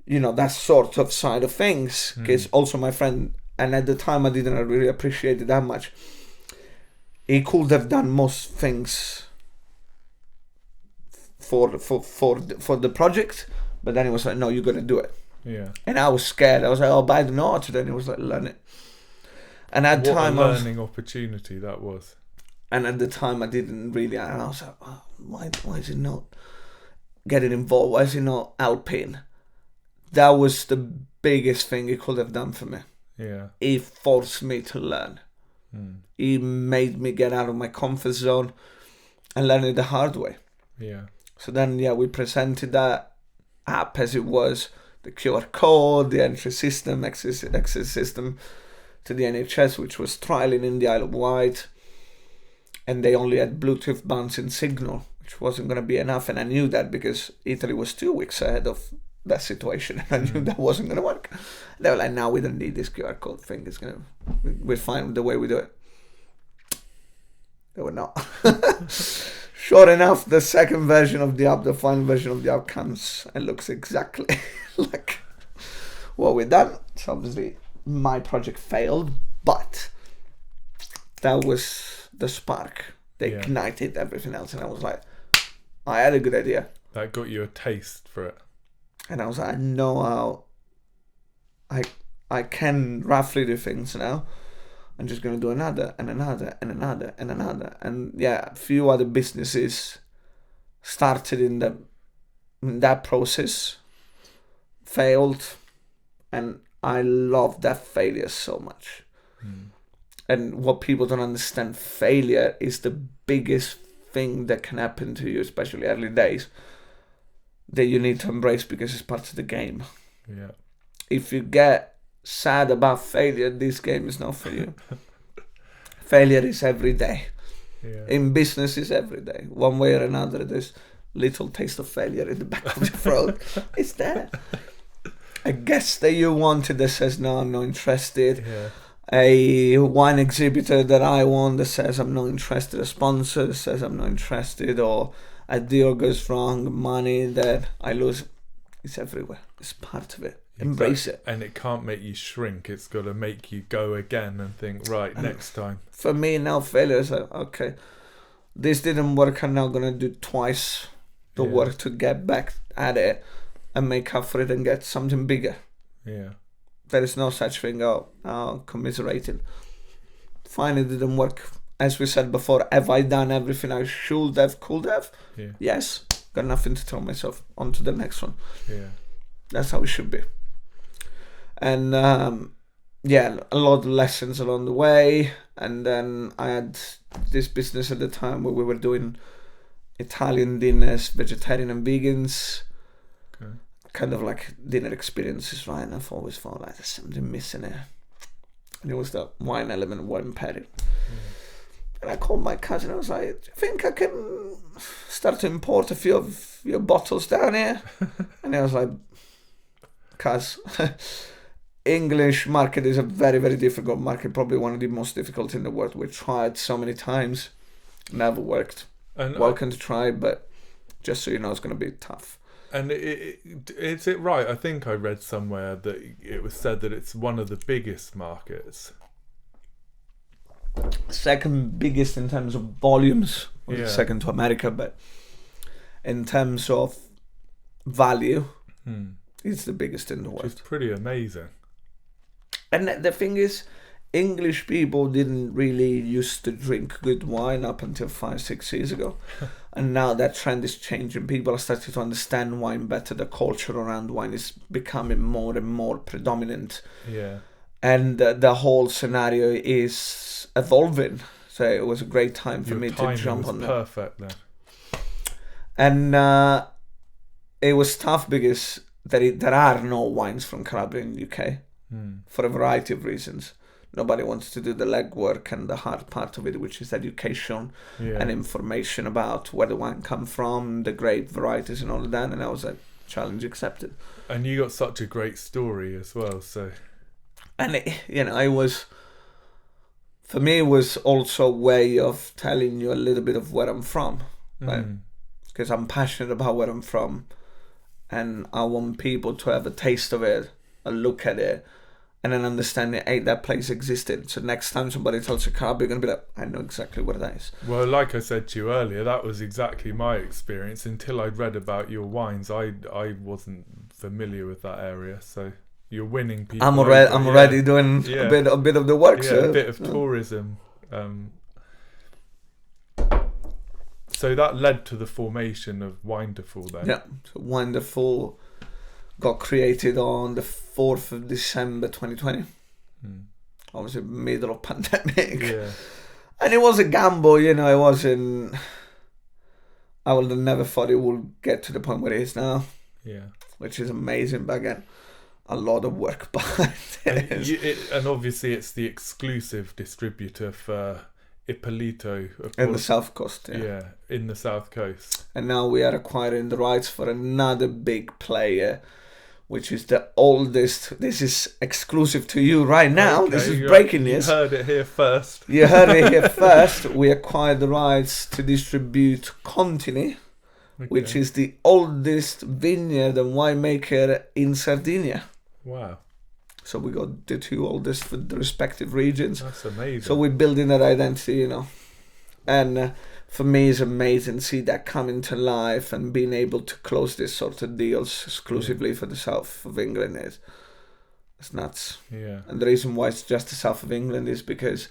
that sort of side of things. Because also my friend, and at the time I didn't really appreciate it that much, he could have done most things for the project, but then he was like, no, you got to do it. Yeah. And I was scared. I was like, oh, but I don't know how to do it. And he was like, learn it. And at the time, what a learning opportunity that was. And at the time, I didn't really. And I was like, oh, why is he not getting involved? Why is he not helping? That was the biggest thing he could have done for me. Yeah. He forced me to learn. He made me get out of my comfort zone and learn it the hard way. Yeah. So then, we presented that app as it was, the QR code, the entry system, access system to the NHS, which was trialing in the Isle of Wight. And they only had Bluetooth bouncing signal, which wasn't going to be enough. And I knew that because Italy was 2 weeks ahead of that situation. And I knew that wasn't going to work. They were like, no, we don't need this QR code thing. We're fine with the way we do it. They were not. Sure enough, the second version of the app, the final version of the app comes and looks exactly like what we've done. So obviously my project failed, but that was the spark. They ignited everything else, and I was like, I had a good idea. That got you a taste for it. And I was like, I know how I can roughly do things now. I'm just going to do another and another and another and another. And a few other businesses started in that process, failed, and I love that failure so much. And what people don't understand, failure is the biggest thing that can happen to you, especially early days, that you need to embrace because it's part of the game. Yeah. If you get sad about failure, this game is not for you. Failure is every day. Yeah. In business is every day. One way or another, there's little taste of failure in the back of your throat. It's there. A guest that you wanted that says, no, I'm not interested. Yeah. A wine exhibitor that I want that says I'm not interested. A sponsor that says I'm not interested. Or a deal goes wrong, money that I lose. It's everywhere. It's part of it. Embrace it. And it can't make you shrink. It's got to make you go again and think, right, next time. For me now, failure is like, okay, this didn't work. I'm now going to do twice the work to get back at it and make up for it and get something bigger. Yeah. There is no such thing, commiserating. Fine, it didn't work. As we said before, have I done everything I should have, could have? Yeah. Yes. Got nothing to tell myself. On to the next one. Yeah. That's how it should be. And a lot of lessons along the way. And then I had this business at the time where we were doing Italian dinners, vegetarian and vegans. Okay. Kind of like dinner experiences, right? And I've always felt like there's something missing here. And it was the wine element, wine pairing. And I called my cousin. I was like, do you think I can start to import a few of your bottles down here? And I was like, cuz English market is a very, very difficult market, probably one of the most difficult in the world. We tried so many times, never worked. And Welcome to try, but just so you know, it's going to be tough. And is it right? I think I read somewhere that it was said that it's one of the biggest markets. Second biggest in terms of volumes, second to America, but in terms of value, it's the biggest in the world. It's pretty amazing. And the thing is, English people didn't really used to drink good wine up until 5-6 years ago. And now that trend is changing. People are starting to understand wine better. The culture around wine is becoming more and more predominant. Yeah. And the whole scenario is evolving. So it was a great time for me to jump on that. Perfect then. And it was tough because there are no wines from Calabria in the UK for a variety of reasons. Nobody wants to do the legwork and the hard part of it, which is education and information about where the wine come from, the grape varieties and all of that. And I was like, challenge accepted. And you got such a great story as well, so... And it was, for me, it was also a way of telling you a little bit of where I'm from, right? Because I'm passionate about where I'm from, and I want people to have a taste of it, a look at it, and then understand that, hey, that place existed. So next time somebody tells you Capp, you're going to be like, I know exactly what that is. Well, like I said to you earlier, that was exactly my experience. Until I'd read about your wines, I wasn't familiar with that area. So you're winning people. I'm already doing a bit of the work. Yeah, so, a bit of tourism. So that led to the formation of Winderful then. Yeah, so Winderful got created on the 4th of December 2020. Obviously, middle of pandemic. Yeah. And it was a gamble, you know, it wasn't... I would have never thought it would get to the point where it is now. Yeah. Which is amazing, but again, a lot of work behind it. And obviously it's the exclusive distributor for Ippolito. In the South Coast, Yeah, in the South Coast. And now we are acquiring the rights for another big player, which is the oldest. This is exclusive to you right now. Okay, this is breaking news. You heard it here first. You heard it here first. We acquired the rights to distribute Contini, which is the oldest vineyard and winemaker in Sardinia. Wow. So we got the two oldest for the respective regions. That's amazing. So we're building that identity, you know. And for me, it's amazing to see that coming to life and being able to close this sort of deals exclusively for the south of England it's nuts. Yeah. And the reason why it's just the south of England is because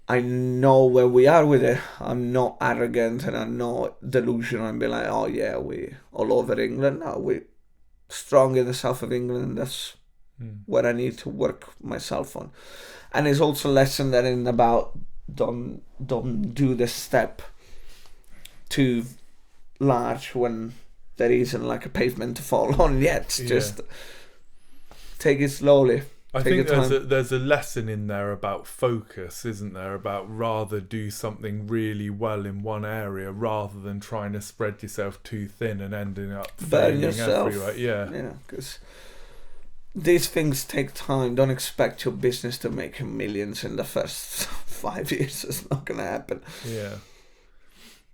I know where we are with it. I'm not arrogant and I'm not delusional and be like, oh yeah, we all over England. No, we're strong in the south of England, and that's where I need to work myself on. And it's also a lesson that in about don't do the step too large when there isn't like a pavement to fall on yet. Just take it slowly. I think there's a lesson in there about focus, isn't there? About rather do something really well in one area rather than trying to spread yourself too thin and ending up failing everywhere. Yeah, because these things take time. Don't expect your business to make millions in the first 5 years. It's not going to happen. Yeah.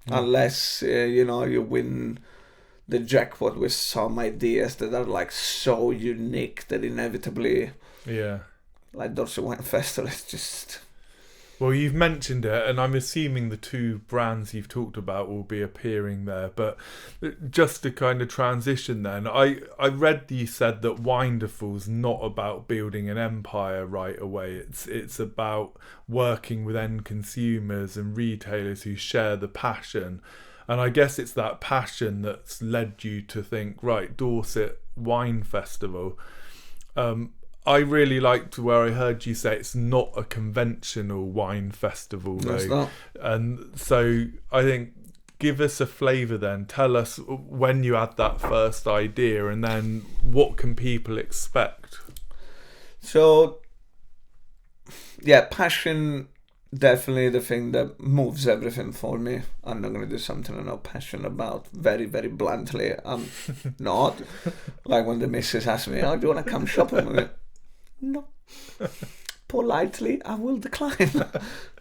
Unless, you win the jackpot with some ideas that are like so unique that inevitably... Yeah. Like Dorset Wine Festival, it's just... Well, you've mentioned it, and I'm assuming the two brands you've talked about will be appearing there. But just to kind of transition then, I read you said that Winderful's not about building an empire right away. It's about working with end consumers and retailers who share the passion. And I guess it's that passion that's led you to think, right, Dorset Wine Festival. I really liked where I heard you say it's not a conventional wine festival, though. It's not. And so I think, give us a flavour then. Tell us when you had that first idea, and then what can people expect? So, yeah, passion, definitely the thing that moves everything for me. I'm not going to do something I'm not passionate about, very, very bluntly. I'm not. Like when the missus asks me, oh, do you want to come shopping with me? No. Politely, I will decline.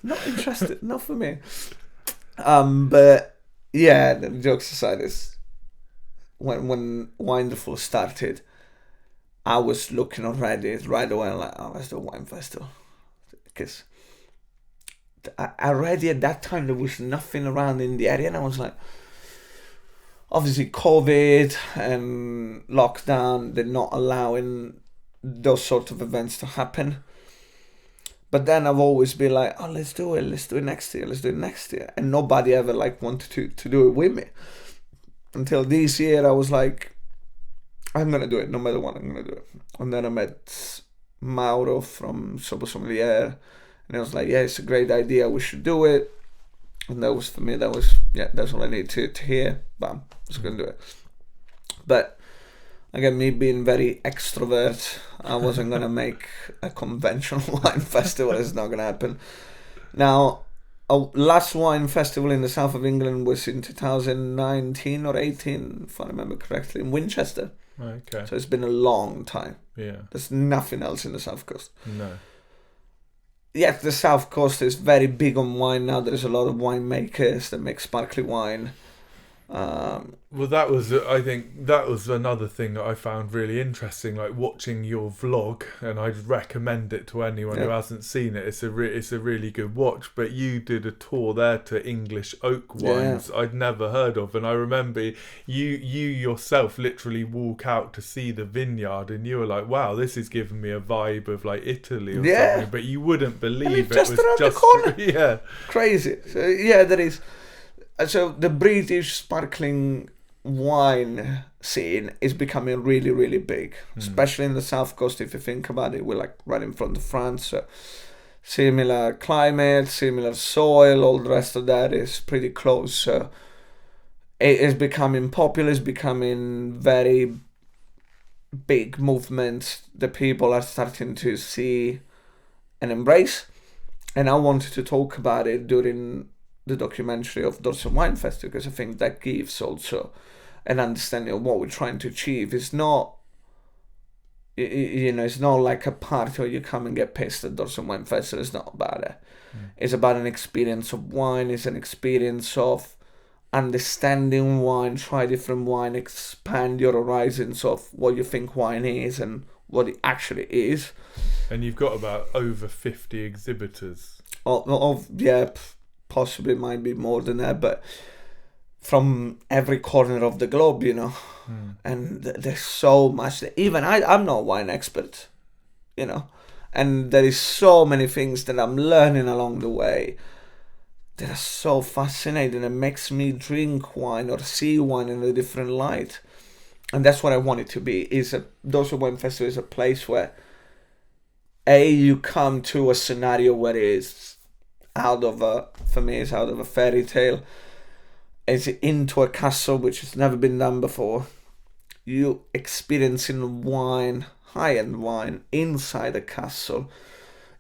Not interested. Not for me. But yeah, the jokes aside, is when Winderful started, I was looking already right away like, oh, let's do a wine festival, because already at that time there was nothing around in the area, and I was like, obviously COVID and lockdown, they're not allowing those sort of events to happen. But then I've always been like, oh, let's do it next year. And nobody ever like wanted to do it with me. Until this year I was like, I'm going to do it, no matter what, I'm going to do it. And then I met Mauro from Sobo Sommelier, and I was like, yeah, it's a great idea, we should do it. And that was, for me, that's all I need to hear. Bam, I was going to do it. But again, me being very extrovert, I wasn't going to make a conventional wine festival. It's not going to happen. Now, our last wine festival in the south of England was in 2019 or 18, if I remember correctly, in Winchester. Okay. So it's been a long time. Yeah. There's nothing else in the south coast. No. Yes, the south coast is very big on wine now. There's a lot of winemakers that make sparkling wine. Well, that was, I think, that was another thing that I found really interesting, like watching your vlog, and I'd recommend it to anyone who hasn't seen it. It's a really good watch. But you did a tour there to English oak wines I'd never heard of, and I remember you yourself literally walk out to see the vineyard, and you were like, "Wow, this is giving me a vibe of like Italy or something." But you wouldn't believe it was around just the corner. yeah, Crazy. So there is. So the British sparkling wine scene is becoming really, really big, especially in the south coast. If you think about it, we're like right in front of France. So similar climate, similar soil, all the rest of that is pretty close. So it is becoming popular. It's becoming very big movement. The people are starting to see and embrace. And I wanted to talk about it during the documentary of Dorset Wine Festival, because I think that gives also an understanding of what we're trying to achieve. It's not, it's not like a party where you come and get pissed at Dorset Wine Festival. It's not about it. It's about an experience of wine. It's an experience of understanding wine, try different wine, expand your horizons of what you think wine is and what it actually is. And you've got about over 50 exhibitors. Possibly might be more than that, but from every corner of the globe, and there's so much that even I'm not a wine expert, and there is so many things that I'm learning along the way that are so fascinating and makes me drink wine or see wine in a different light. And that's what I want it to be. Dorset Wine Festival is a place where you come to a scenario where it's out of a fairy tale. It's into a castle which has never been done before. You experiencing wine, high-end wine, inside a castle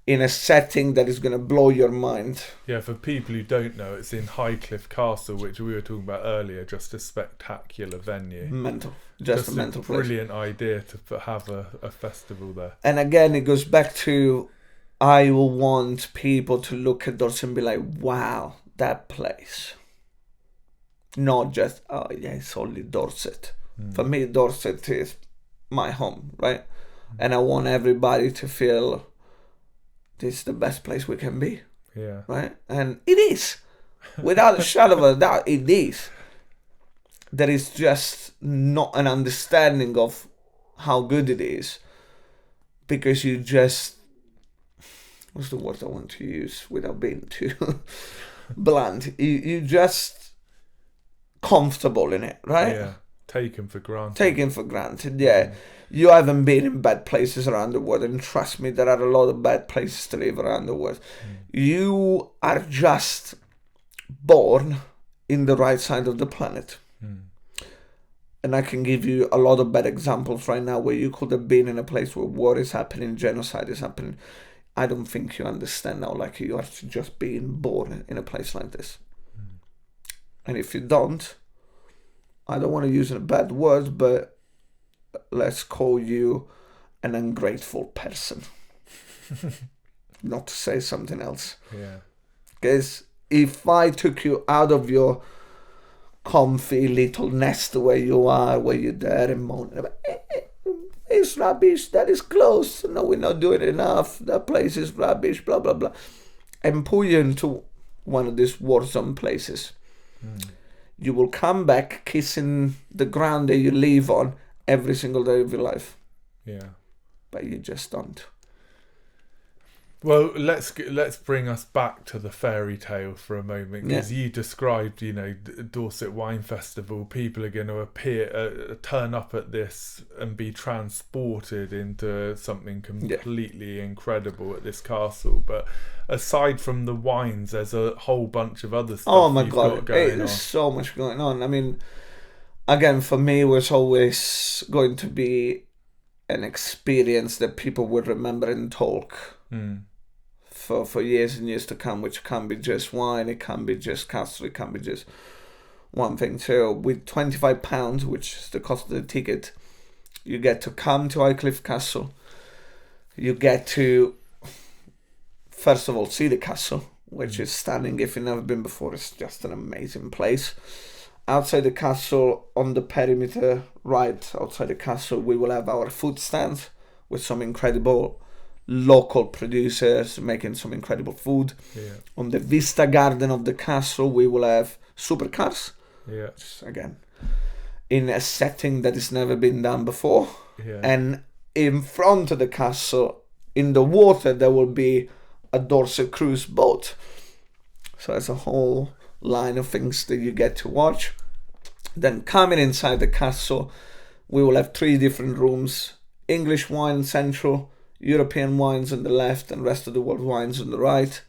in a setting that is going to blow your mind. Yeah, for people who don't know, it's in Highcliffe Castle, which we were talking about earlier. Just a spectacular venue. Mental. Just a mental place. Brilliant idea to have a festival there. And again, it goes back to, I will want people to look at Dorset and be like, wow, that place. Not just, oh yeah, it's only Dorset. For me, Dorset is my home, right? And I want everybody to feel this is the best place we can be. Yeah. Right? And it is. Without a shadow of a doubt, it is. There is just not an understanding of how good it is. Because you just, what's the word I want to use without being too blunt? You just comfortable in it, right? Yeah. Taken for granted. Yeah. You haven't been in bad places around the world, and trust me, there are a lot of bad places to live around the world. You are just born in the right side of the planet. And I can give you a lot of bad examples right now where you could have been in a place where war is happening, genocide is happening. I don't think you understand how lucky you are to just being born in a place like this. And if you don't, I don't want to use a bad word, but let's call you an ungrateful person. Not to say something else. Yeah. Because if I took you out of your comfy little nest where you are, where you're there and moaning about, it's rubbish, that is closed, no, we're not doing enough, that place is rubbish, blah, blah, blah, and pull you into one of these war zone places, you will come back kissing the ground that you live on every single day of your life. Yeah. But you just don't. Well, let's bring us back to the fairy tale for a moment, because you described, Dorset Wine Festival. People are going to turn up at this and be transported into something completely incredible at this castle. But aside from the wines, there's a whole bunch of other stuff. Oh my God, there's so much going on. I mean, again, for me, it was always going to be an experience that people would remember and talk for years and years to come, which can be just wine, it can be just castle, it can be just one thing too. With £25, which is the cost of the ticket, you get to come to Highcliffe Castle. You get to, first of all, see the castle, which is stunning. If you've never been before, it's just an amazing place. outside the castle, on the perimeter, right outside the castle, we will have our food stands with some incredible local producers making some incredible food. Yeah. On the vista garden of the castle, we will have supercars. Yeah. Again, in a setting that has never been done before. Yeah. And in front of the castle, in the water, there will be a Dorset cruise boat. So there's a whole line of things that you get to watch. Then coming inside the castle, we will have 3 different rooms. English wine central, European wines on the left, and rest of the world wines on the right.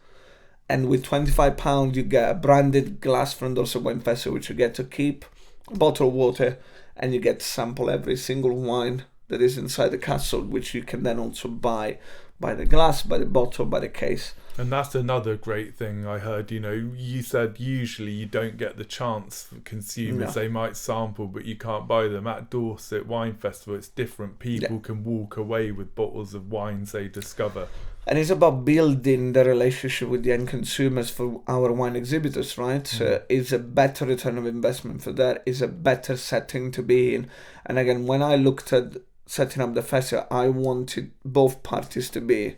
And with £25, you get a branded glass from Dorset Wine Festival, which you get to keep, a bottle of water, and you get to sample every single wine that is inside the castle, which you can then also buy by the glass, by the bottle, by the case. And that's another great thing I heard. You know, you said usually you don't get the chance for consumers. No. They might sample, but you can't buy them. At Dorset Wine Festival, it's different. People can walk away with bottles of wines they discover. And it's about building the relationship with the end consumers for our wine exhibitors, right? It's a better return of investment for that. It's a better setting to be in. And again, when I looked at setting up the festival, I wanted both parties to be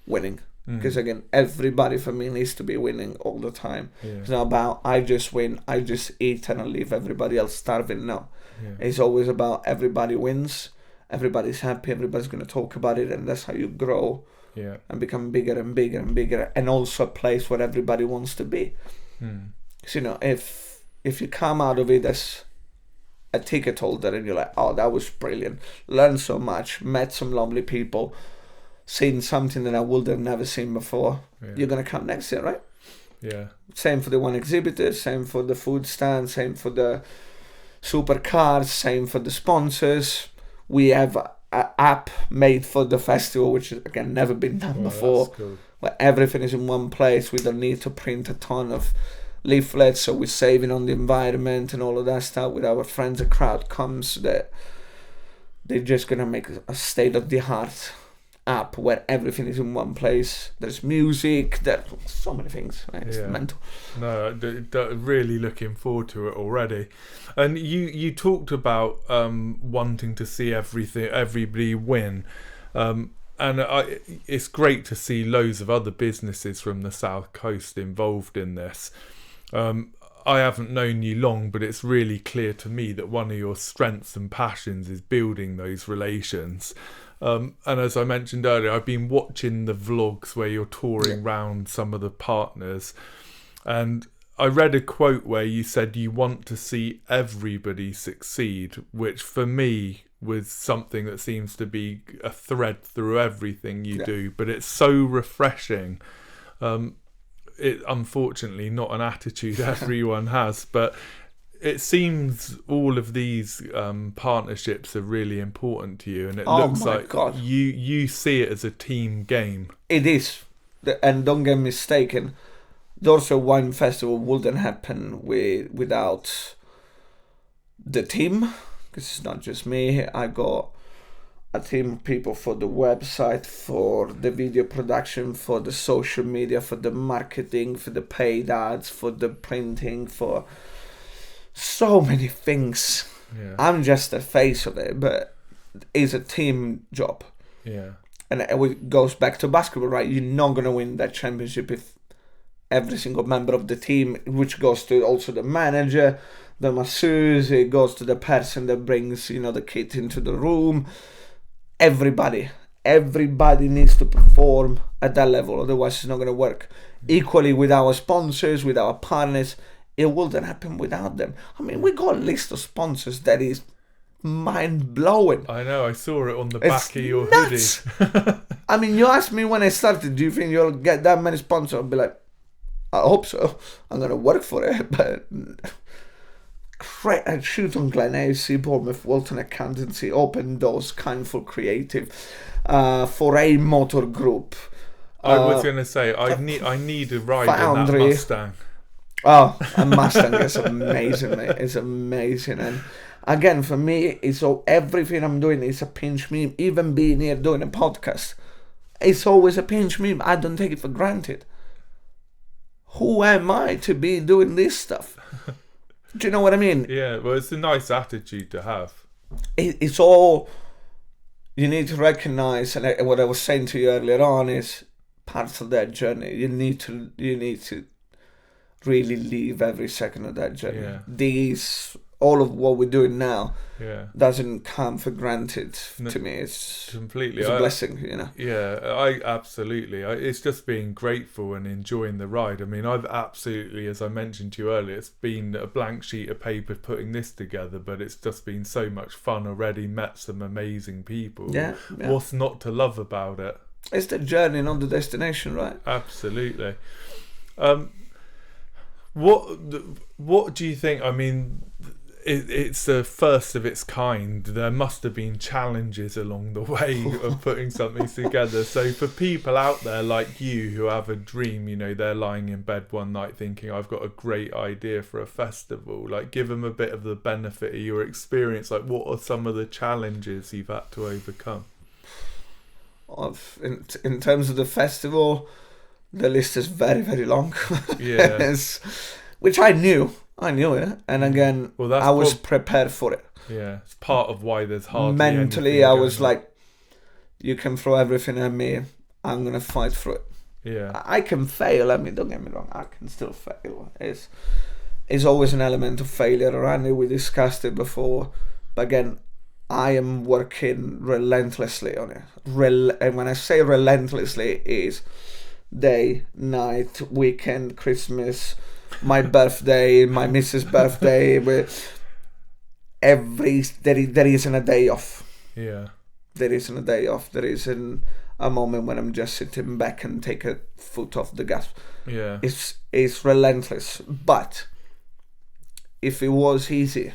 winning. Because again, everybody for me needs to be winning all the time. Yeah. It's not about I just win, I just eat and I leave everybody else starving. No. Yeah. It's always about everybody wins, everybody's happy, everybody's going to talk about it, and that's how you grow. Yeah. And become bigger and bigger and bigger, and also a place where everybody wants to be. So, you know, if you come out of it as a ticket holder and you're like, oh, that was brilliant, learned so much, met some lovely people, seen something that I would have never seen before, you're going to come next year, right? Yeah. Same for the one exhibitor, same for the food stand, same for the supercars, same for the sponsors. We have an app made for the festival, which has, again, never been done before, cool. Where everything is in one place. We don't need to print a ton of leaflets, so we're saving on the environment and all of that stuff. With our friends at Crowd Comes, that they're just going to make a state-of-the-art app where everything is in one place. There's music, there's so many things, right? It's mental. No, really looking forward to it already. And you talked about wanting to see everybody win, and it's great to see loads of other businesses from the South Coast involved in this. I haven't known you long, but it's really clear to me that one of your strengths and passions is building those relations. And as I mentioned earlier, I've been watching the vlogs where you're touring around some of the partners, and I read a quote where you said you want to see everybody succeed, which for me was something that seems to be a thread through everything you do, but it's so refreshing. It unfortunately not an attitude everyone has, but it seems all of these partnerships are really important to you, and it looks like you see it as a team game. It is, and don't get mistaken, Dorset Wine Festival wouldn't happen without the team, because it's not just me. I got a team of people for the website, for the video production, for the social media, for the marketing, for the paid ads, for the printing, for so many things. I'm just the face of it, but it's a team job. And it goes back to basketball, right? You're not going to win that championship if every single member of the team, which goes to also the manager, the masseuse, it goes to the person that brings, the kit into the room. Everybody needs to perform at that level, otherwise it's not going to work. Equally with our sponsors, with our partners, it wouldn't happen without them. I mean, we got a list of sponsors that is mind-blowing. I know, I saw it on the back of your hoodie. I mean, you asked me when I started, do you think you'll get that many sponsors? I'll be like, I hope so. I'm going to work for it, but I shoot on Glen AC, Bournemouth, Walton Accountancy, Open Doors, Kindful Creative, Foray Motor Group. I was going to say, I need a ride Foundry. in that Mustang. Oh, a Mustang is amazing, mate. It's amazing. And again, for me, it's all, everything I'm doing is a pinch me. Even being here doing a podcast, it's always a pinch me. I don't take it for granted. Who am I to be doing this stuff? Do you know what I mean? Yeah, well, it's a nice attitude to have. It's all, you need to recognize, and what I was saying to you earlier on is part of that journey. You need to really live every second of that journey. Yeah. All of what we're doing now doesn't come for granted to me. It's completely it's a blessing, you know. Yeah, I absolutely. It's just being grateful and enjoying the ride. I mean, I've absolutely, as I mentioned to you earlier, it's been a blank sheet of paper putting this together, but it's just been so much fun already. Met some amazing people. Yeah. What's not to love about it? It's the journey, not the destination, right? Absolutely. What do you think? I mean, it's the first of its kind. There must have been challenges along the way of putting something together. So for people out there like you who have a dream, you know, they're lying in bed one night thinking, I've got a great idea for a festival. Like, give them a bit of the benefit of your experience. Like, what are some of the challenges you've had to overcome? In terms of the festival, the list is very, very long. Yeah. Which I knew it, and again, I was prepared for it. Yeah, it's part of why there's hardly mentally. I was like, you can throw everything at me, I'm gonna fight through it. Yeah, I can fail. I mean, don't get me wrong, I can still fail. It's always an element of failure around it. We discussed it before, but again, I am working relentlessly on it. And when I say relentlessly, is day, night, weekend, Christmas, my birthday, my missus' birthday. There isn't a day off. Yeah. There isn't a day off. There isn't a moment when I'm just sitting back and take a foot off the gas. Yeah. It's relentless. But if it was easy,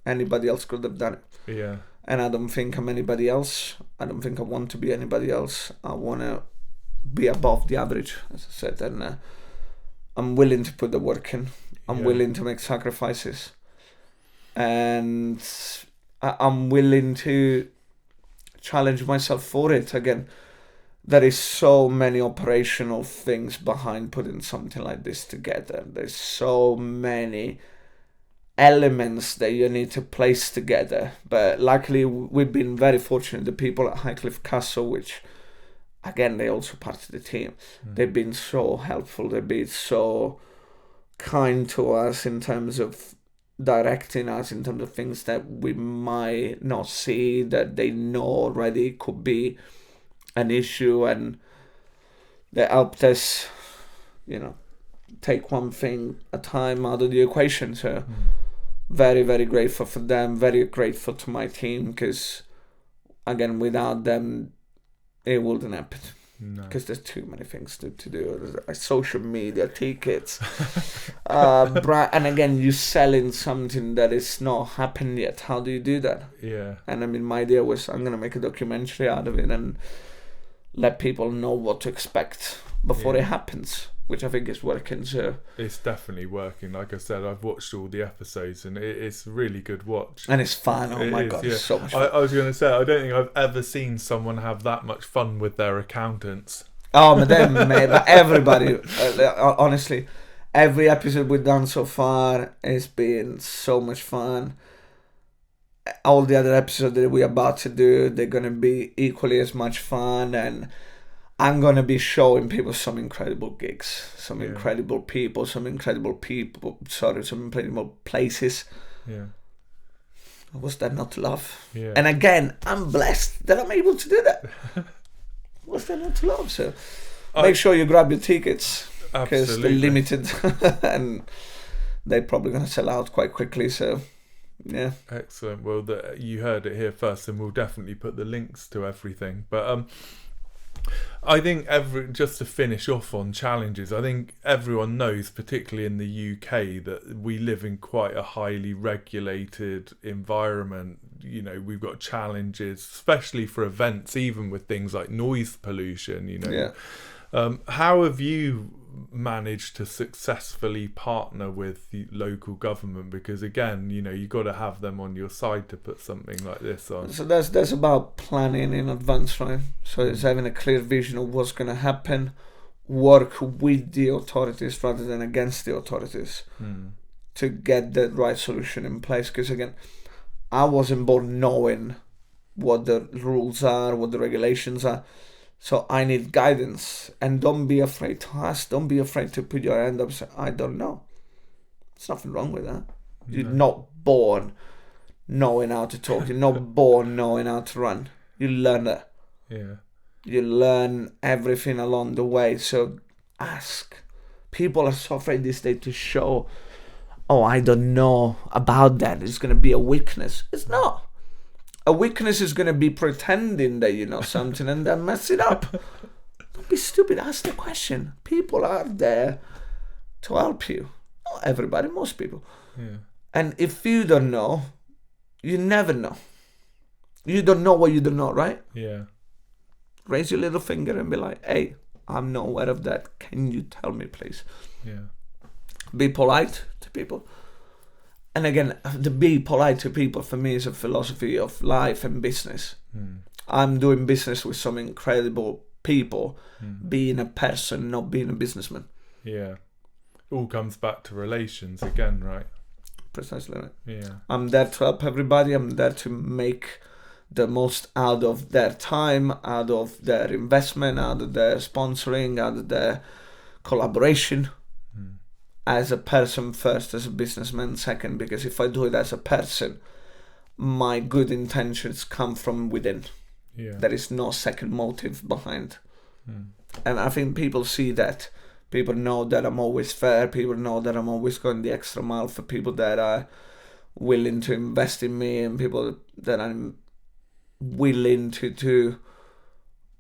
anybody else could have done it. Yeah. And I don't think I'm anybody else. I don't think I want to be anybody else. I want to be above the average, as I said, and I'm willing to put the work in. I'm willing to make sacrifices, and I'm willing to challenge myself for it. Again, there is so many operational things behind putting something like this together. There's so many elements that you need to place together, but luckily we've been very fortunate. The people at Highcliffe Castle, which again, they also part of the team. They've been so helpful. They've been so kind to us in terms of directing us, in terms of things that we might not see, that they know already could be an issue, and they helped us, you know, take one thing at a time out of the equation. So very, very grateful for them. Very grateful to my team, because again, without them, it wouldn't happen, because there's too many things to do. There's social media, tickets, and again, you're selling something that is not happened yet. How do you do that? Yeah. And I mean, my idea was, I'm gonna make a documentary out of it and let people know what to expect before it happens, which I think is working. So it's definitely working. Like I said, I've watched all the episodes, and it's a really good watch. And it's fun. Oh my God, it's so much fun. I was going to say, I don't think I've ever seen someone have that much fun with their accountants. Oh, but then, mate, everybody, honestly, every episode we've done so far has been so much fun. All the other episodes that we're about to do, they're going to be equally as much fun, and I'm going to be showing people some incredible gigs, some incredible people, some incredible places. Yeah. What's that not to love? Yeah. And again, I'm blessed that I'm able to do that. What's there not to love? So make sure you grab your tickets, because they're limited and they're probably going to sell out quite quickly. So yeah. Excellent. Well, you heard it here first, and we'll definitely put the links to everything. But I think just to finish off on challenges, I think everyone knows, particularly in the UK, that we live in quite a highly regulated environment. You know, we've got challenges, especially for events, even with things like noise pollution, you know. Yeah. How have you managed to successfully partner with the local government? Because again, you know, you got to have them on your side to put something like this on. So that's about planning in advance, right? So it's having a clear vision of what's going to happen, work with the authorities rather than against the authorities. to get the right solution in place. Because again, I wasn't born knowing what the rules are, what the regulations are. So I need guidance. And don't be afraid to ask. Don't be afraid to put your hand up and say, I don't know. There's nothing wrong with that. No. You're not born knowing how to talk. You're not born knowing how to run. You learn it. Yeah. You learn everything along the way. So ask. People are so afraid these days to show, oh, I don't know about that. It's going to be a weakness. It's not. A weakness is going to be pretending that you know something and then mess it up. Don't be stupid. Ask the question. People are there to help you. Not everybody, most people. Yeah. And if you don't know, you never know. You don't know what you don't know, right? Yeah. Raise your little finger and be like, hey, I'm not aware of that. Can you tell me, please? Yeah. Be polite to people. And again, to be polite to people for me is a philosophy of life and business. I'm doing business with some incredible people, being a person, not being a businessman. Yeah. All comes back to relations again, right? Precisely right. Yeah. I'm there to help everybody. I'm there to make the most out of their time, out of their investment, out of their sponsoring, out of their collaboration. As a person first, as a businessman second, because if I do it as a person, my good intentions come from within. Yeah. There is no second motive behind. And I think people see that. People know that I'm always fair. People know that I'm always going the extra mile for people that are willing to invest in me, and people that I'm willing to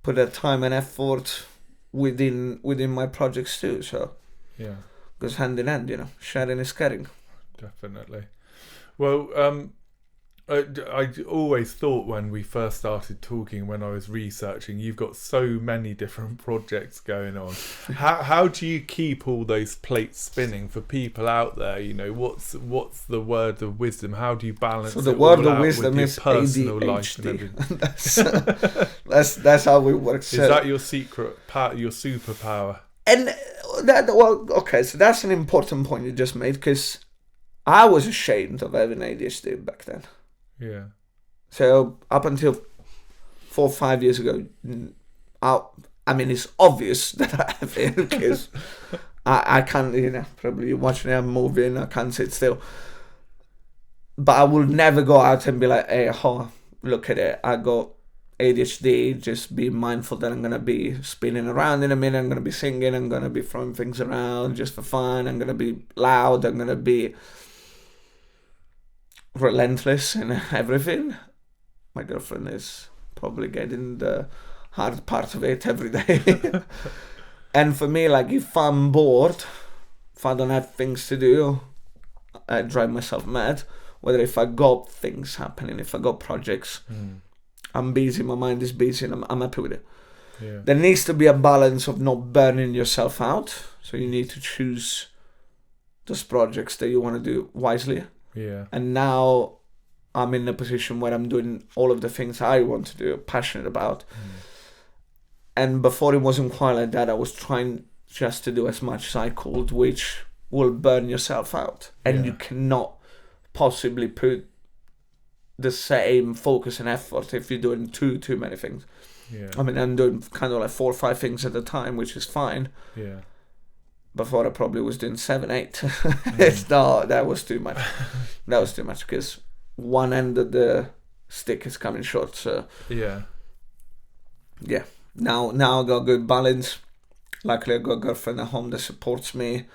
put their time and effort within my projects too. So yeah. Goes hand in hand, you know. Sharing is caring. Definitely. Well, I always thought when we first started talking, when I was researching, you've got so many different projects going on. How do you keep all those plates spinning for people out there? You know, what's the word of wisdom? How do you balance? So the it word all of out wisdom with is your personal ADHD. life and everything? that's how we work. Is that your secret, your superpower? And so that's an important point you just made, because I was ashamed of having ADHD back then. Yeah. So up until 4 or 5 years ago, I mean, it's obvious that I have it, because I can't, you know, probably you're watching a movie and I can't sit still. But I will never go out and be like, hey, look at it, I got ADHD. Just be mindful that I'm going to be spinning around in a minute. I'm going to be singing. I'm going to be throwing things around just for fun. I'm going to be loud. I'm going to be relentless in everything. My girlfriend is probably getting the hard part of it every day. And for me, like, if I'm bored, if I don't have things to do, I drive myself mad. Whether if I got things happening, if I got projects, I'm busy, my mind is busy, and I'm happy with it. Yeah. There needs to be a balance of not burning yourself out. So you need to choose those projects that you want to do wisely. Yeah. And now I'm in a position where I'm doing all of the things I want to do, passionate about. And before it wasn't quite like that. I was trying just to do as much as I could, which will burn yourself out. And you cannot possibly put the same focus and effort if you're doing too many things. Yeah. I mean, I'm doing kind of like 4 or 5 things at a time, which is fine. Yeah. Before I probably was doing 7, 8. It's not, that was too much. That was too much, because one end of the stick is coming short. So yeah. Now I got good balance. Luckily, I got a girlfriend at home that supports me,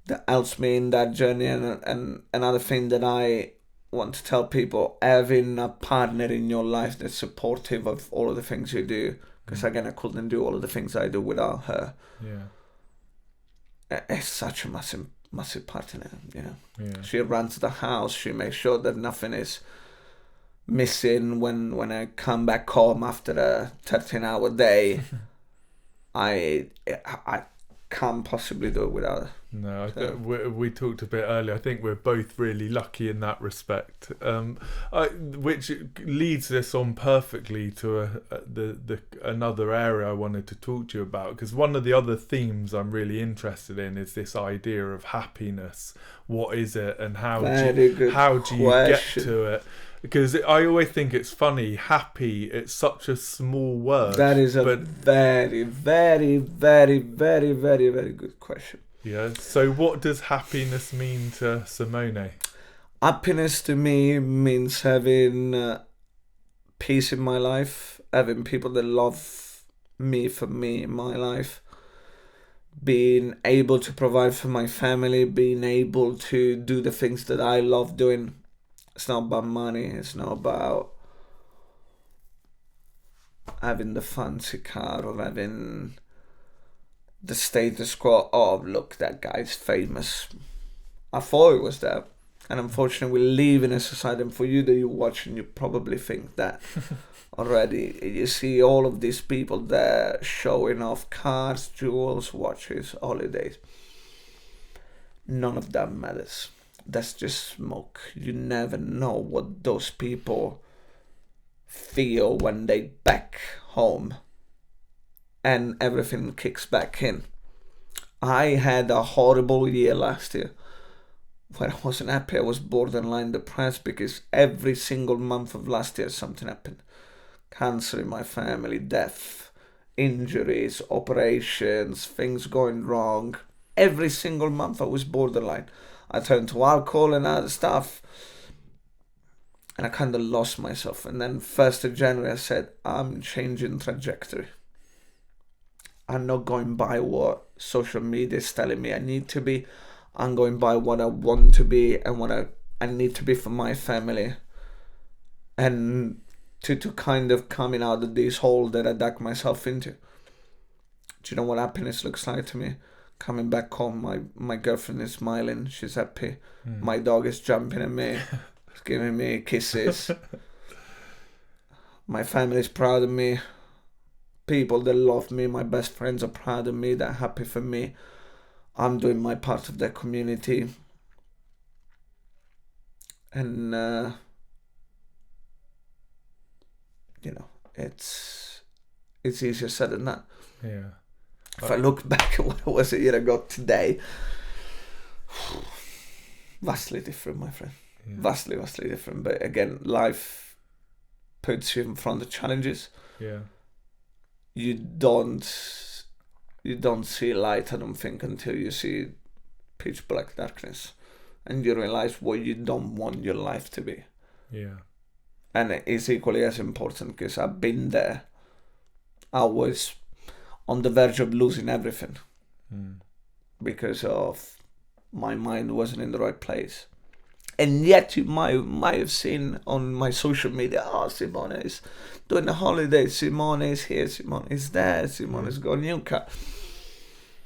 that helps me in that journey. And another thing that I want to tell people, having a partner in your life that's supportive of all of the things you do, because again, I couldn't do all of the things I do without her. It's such a massive part in it, you know. She runs the house. She makes sure that nothing is missing when I come back home after a 13-hour day. I can't possibly do it without her. No, So. we talked a bit earlier. I think we're both really lucky in that respect, which leads us on perfectly to another area I wanted to talk to you about. Because one of the other themes I'm really interested in is this idea of happiness. What is it, and how do you get to it? Because I always think it's funny. Happy, it's such a small word. That is a very, very, very, very, very, very good question. Yeah. So what does happiness mean to Simone? Happiness to me means having peace in my life, having people that love me for me in my life, being able to provide for my family, being able to do the things that I love doing. It's not about money. It's not about having the fancy car or having the status quo. Oh, look, that guy's famous. I thought it was that. And unfortunately, we live in a society, and for you that you're watching, you probably think that already. You see all of these people there showing off cars, jewels, watches, holidays. None of that matters. That's just smoke. You never know what those people feel when they back home and everything kicks back in. I had a horrible year last year where I wasn't happy. I was borderline depressed because every single month of last year something happened. Cancer in my family, death, injuries, operations, things going wrong. Every single month I was borderline. I turned to alcohol and other stuff, and I kind of lost myself. And then 1st of January I said, I'm changing trajectory. I'm not going by what social media is telling me I need to be. I'm going by what I want to be and what I need to be for my family. And to kind of coming out of this hole that I dug myself into. Do you know what happiness looks like to me? Coming back home, my girlfriend is smiling. She's happy. My dog is jumping at me. He's giving me kisses. My family is proud of me. People that love me, my best friends are proud of me. They're happy for me. I'm doing my part of their community. And, it's easier said than that. Yeah. If I look back at what it was a year ago today, vastly different, my friend. Yeah. Vastly different. But again, life puts you in front of challenges. Yeah. You don't see light, I don't think, until you see pitch black darkness. And you realize what you don't want your life to be. Yeah. And it's equally as important because I've been there. I was on the verge of losing everything because of my mind wasn't in the right place. And yet you might have seen on my social media, Simone is doing the holiday, Simone is here, Simone is there, Simone has got a new car.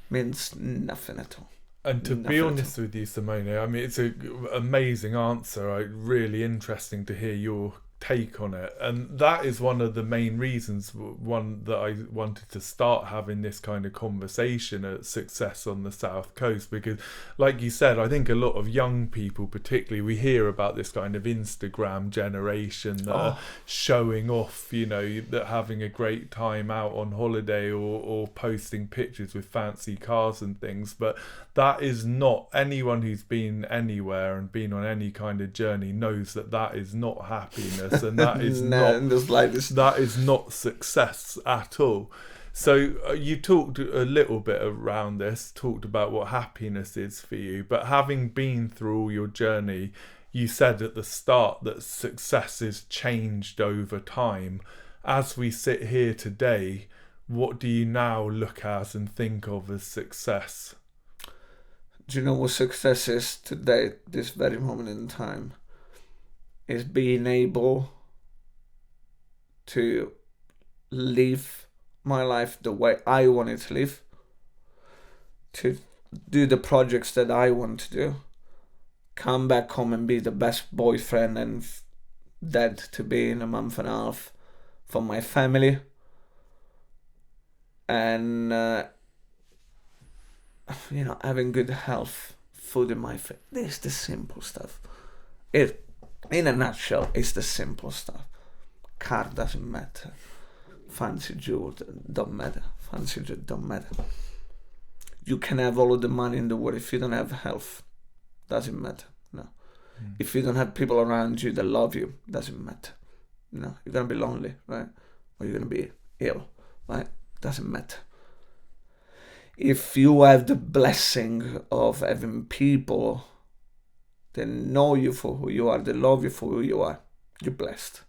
Means nothing at all. And to be honest with you, Simone, I mean, it's an amazing answer. Really interesting to hear your take on it, and that is one of the main reasons that I wanted to start having this kind of conversation at Success on the South Coast, because like you said, I think a lot of young people particularly, we hear about this kind of Instagram generation that are showing off, that having a great time out on holiday or posting pictures with fancy cars and things, but that is not, anyone who's been anywhere and been on any kind of journey knows that is not happiness. And that is that is not success at all. So you talked a little bit around this, talked about what happiness is for you, but having been through all your journey, you said at the start that success is changed over time. As we sit here today, what do you now look at and think of as success? Do you know what success is today, this very moment in time? Is being able to live my life the way I want it to live, to do the projects that I want to do, come back home and be the best boyfriend and dad to be in a month and a half for my family, and having good health, food in my face. This is the simple stuff. It, in a nutshell, it's the simple stuff. Car doesn't matter. Fancy jewels don't matter. Fancy jewels don't matter. You can have all of the money in the world if you don't have health. Doesn't matter. No. If you don't have people around you that love you, doesn't matter. No. You're gonna be lonely, right? Or you're gonna be ill, right? Doesn't matter. If you have the blessing of having people that know you for who you are, that love you for who you are, you're blessed.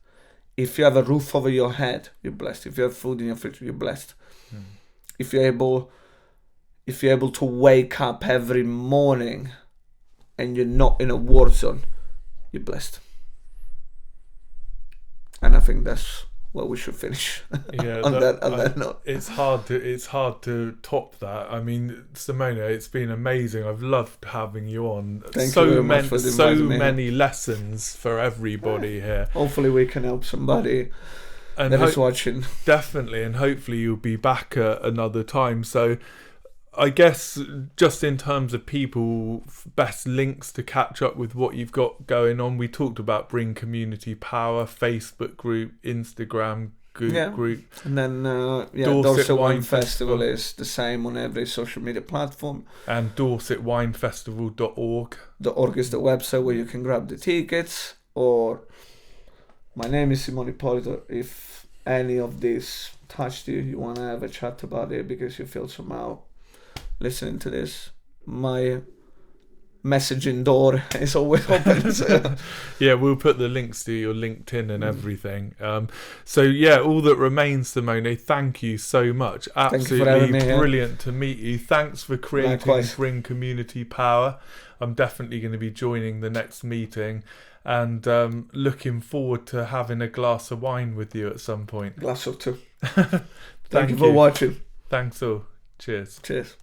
If you have a roof over your head, you're blessed. If you have food in your fridge, you're blessed. If you're able to wake up every morning and you're not in a war zone, you're blessed. And I think that's where we should finish. Yeah, on that note. It's hard to top that. I mean, Simone, it's been amazing. I've loved having you on. Thank you very much for inviting me. Many lessons for everybody here. Hopefully we can help somebody that is watching. Definitely, and hopefully you'll be back at another time. So I guess just in terms of people, best links to catch up with what you've got going on. We talked about Bring Community Power, Facebook group, Instagram group. And then Dorset Wine Festival is the same on every social media platform. And DorsetWineFestival.org. The org is the website where you can grab the tickets. Or my name is Simone Ippolito. If any of this touched you, you want to have a chat about it because you feel somehow listening to this, my messaging door is always open. So. Yeah, we'll put the links to your LinkedIn and everything. So yeah, all that remains, Simone, thank you so much. Absolutely brilliant to meet you. Thanks for creating Bring Community Power. I'm definitely going to be joining the next meeting, and looking forward to having a glass of wine with you at some point. Glass or two. Thank you for watching. Thanks all. Cheers. Cheers.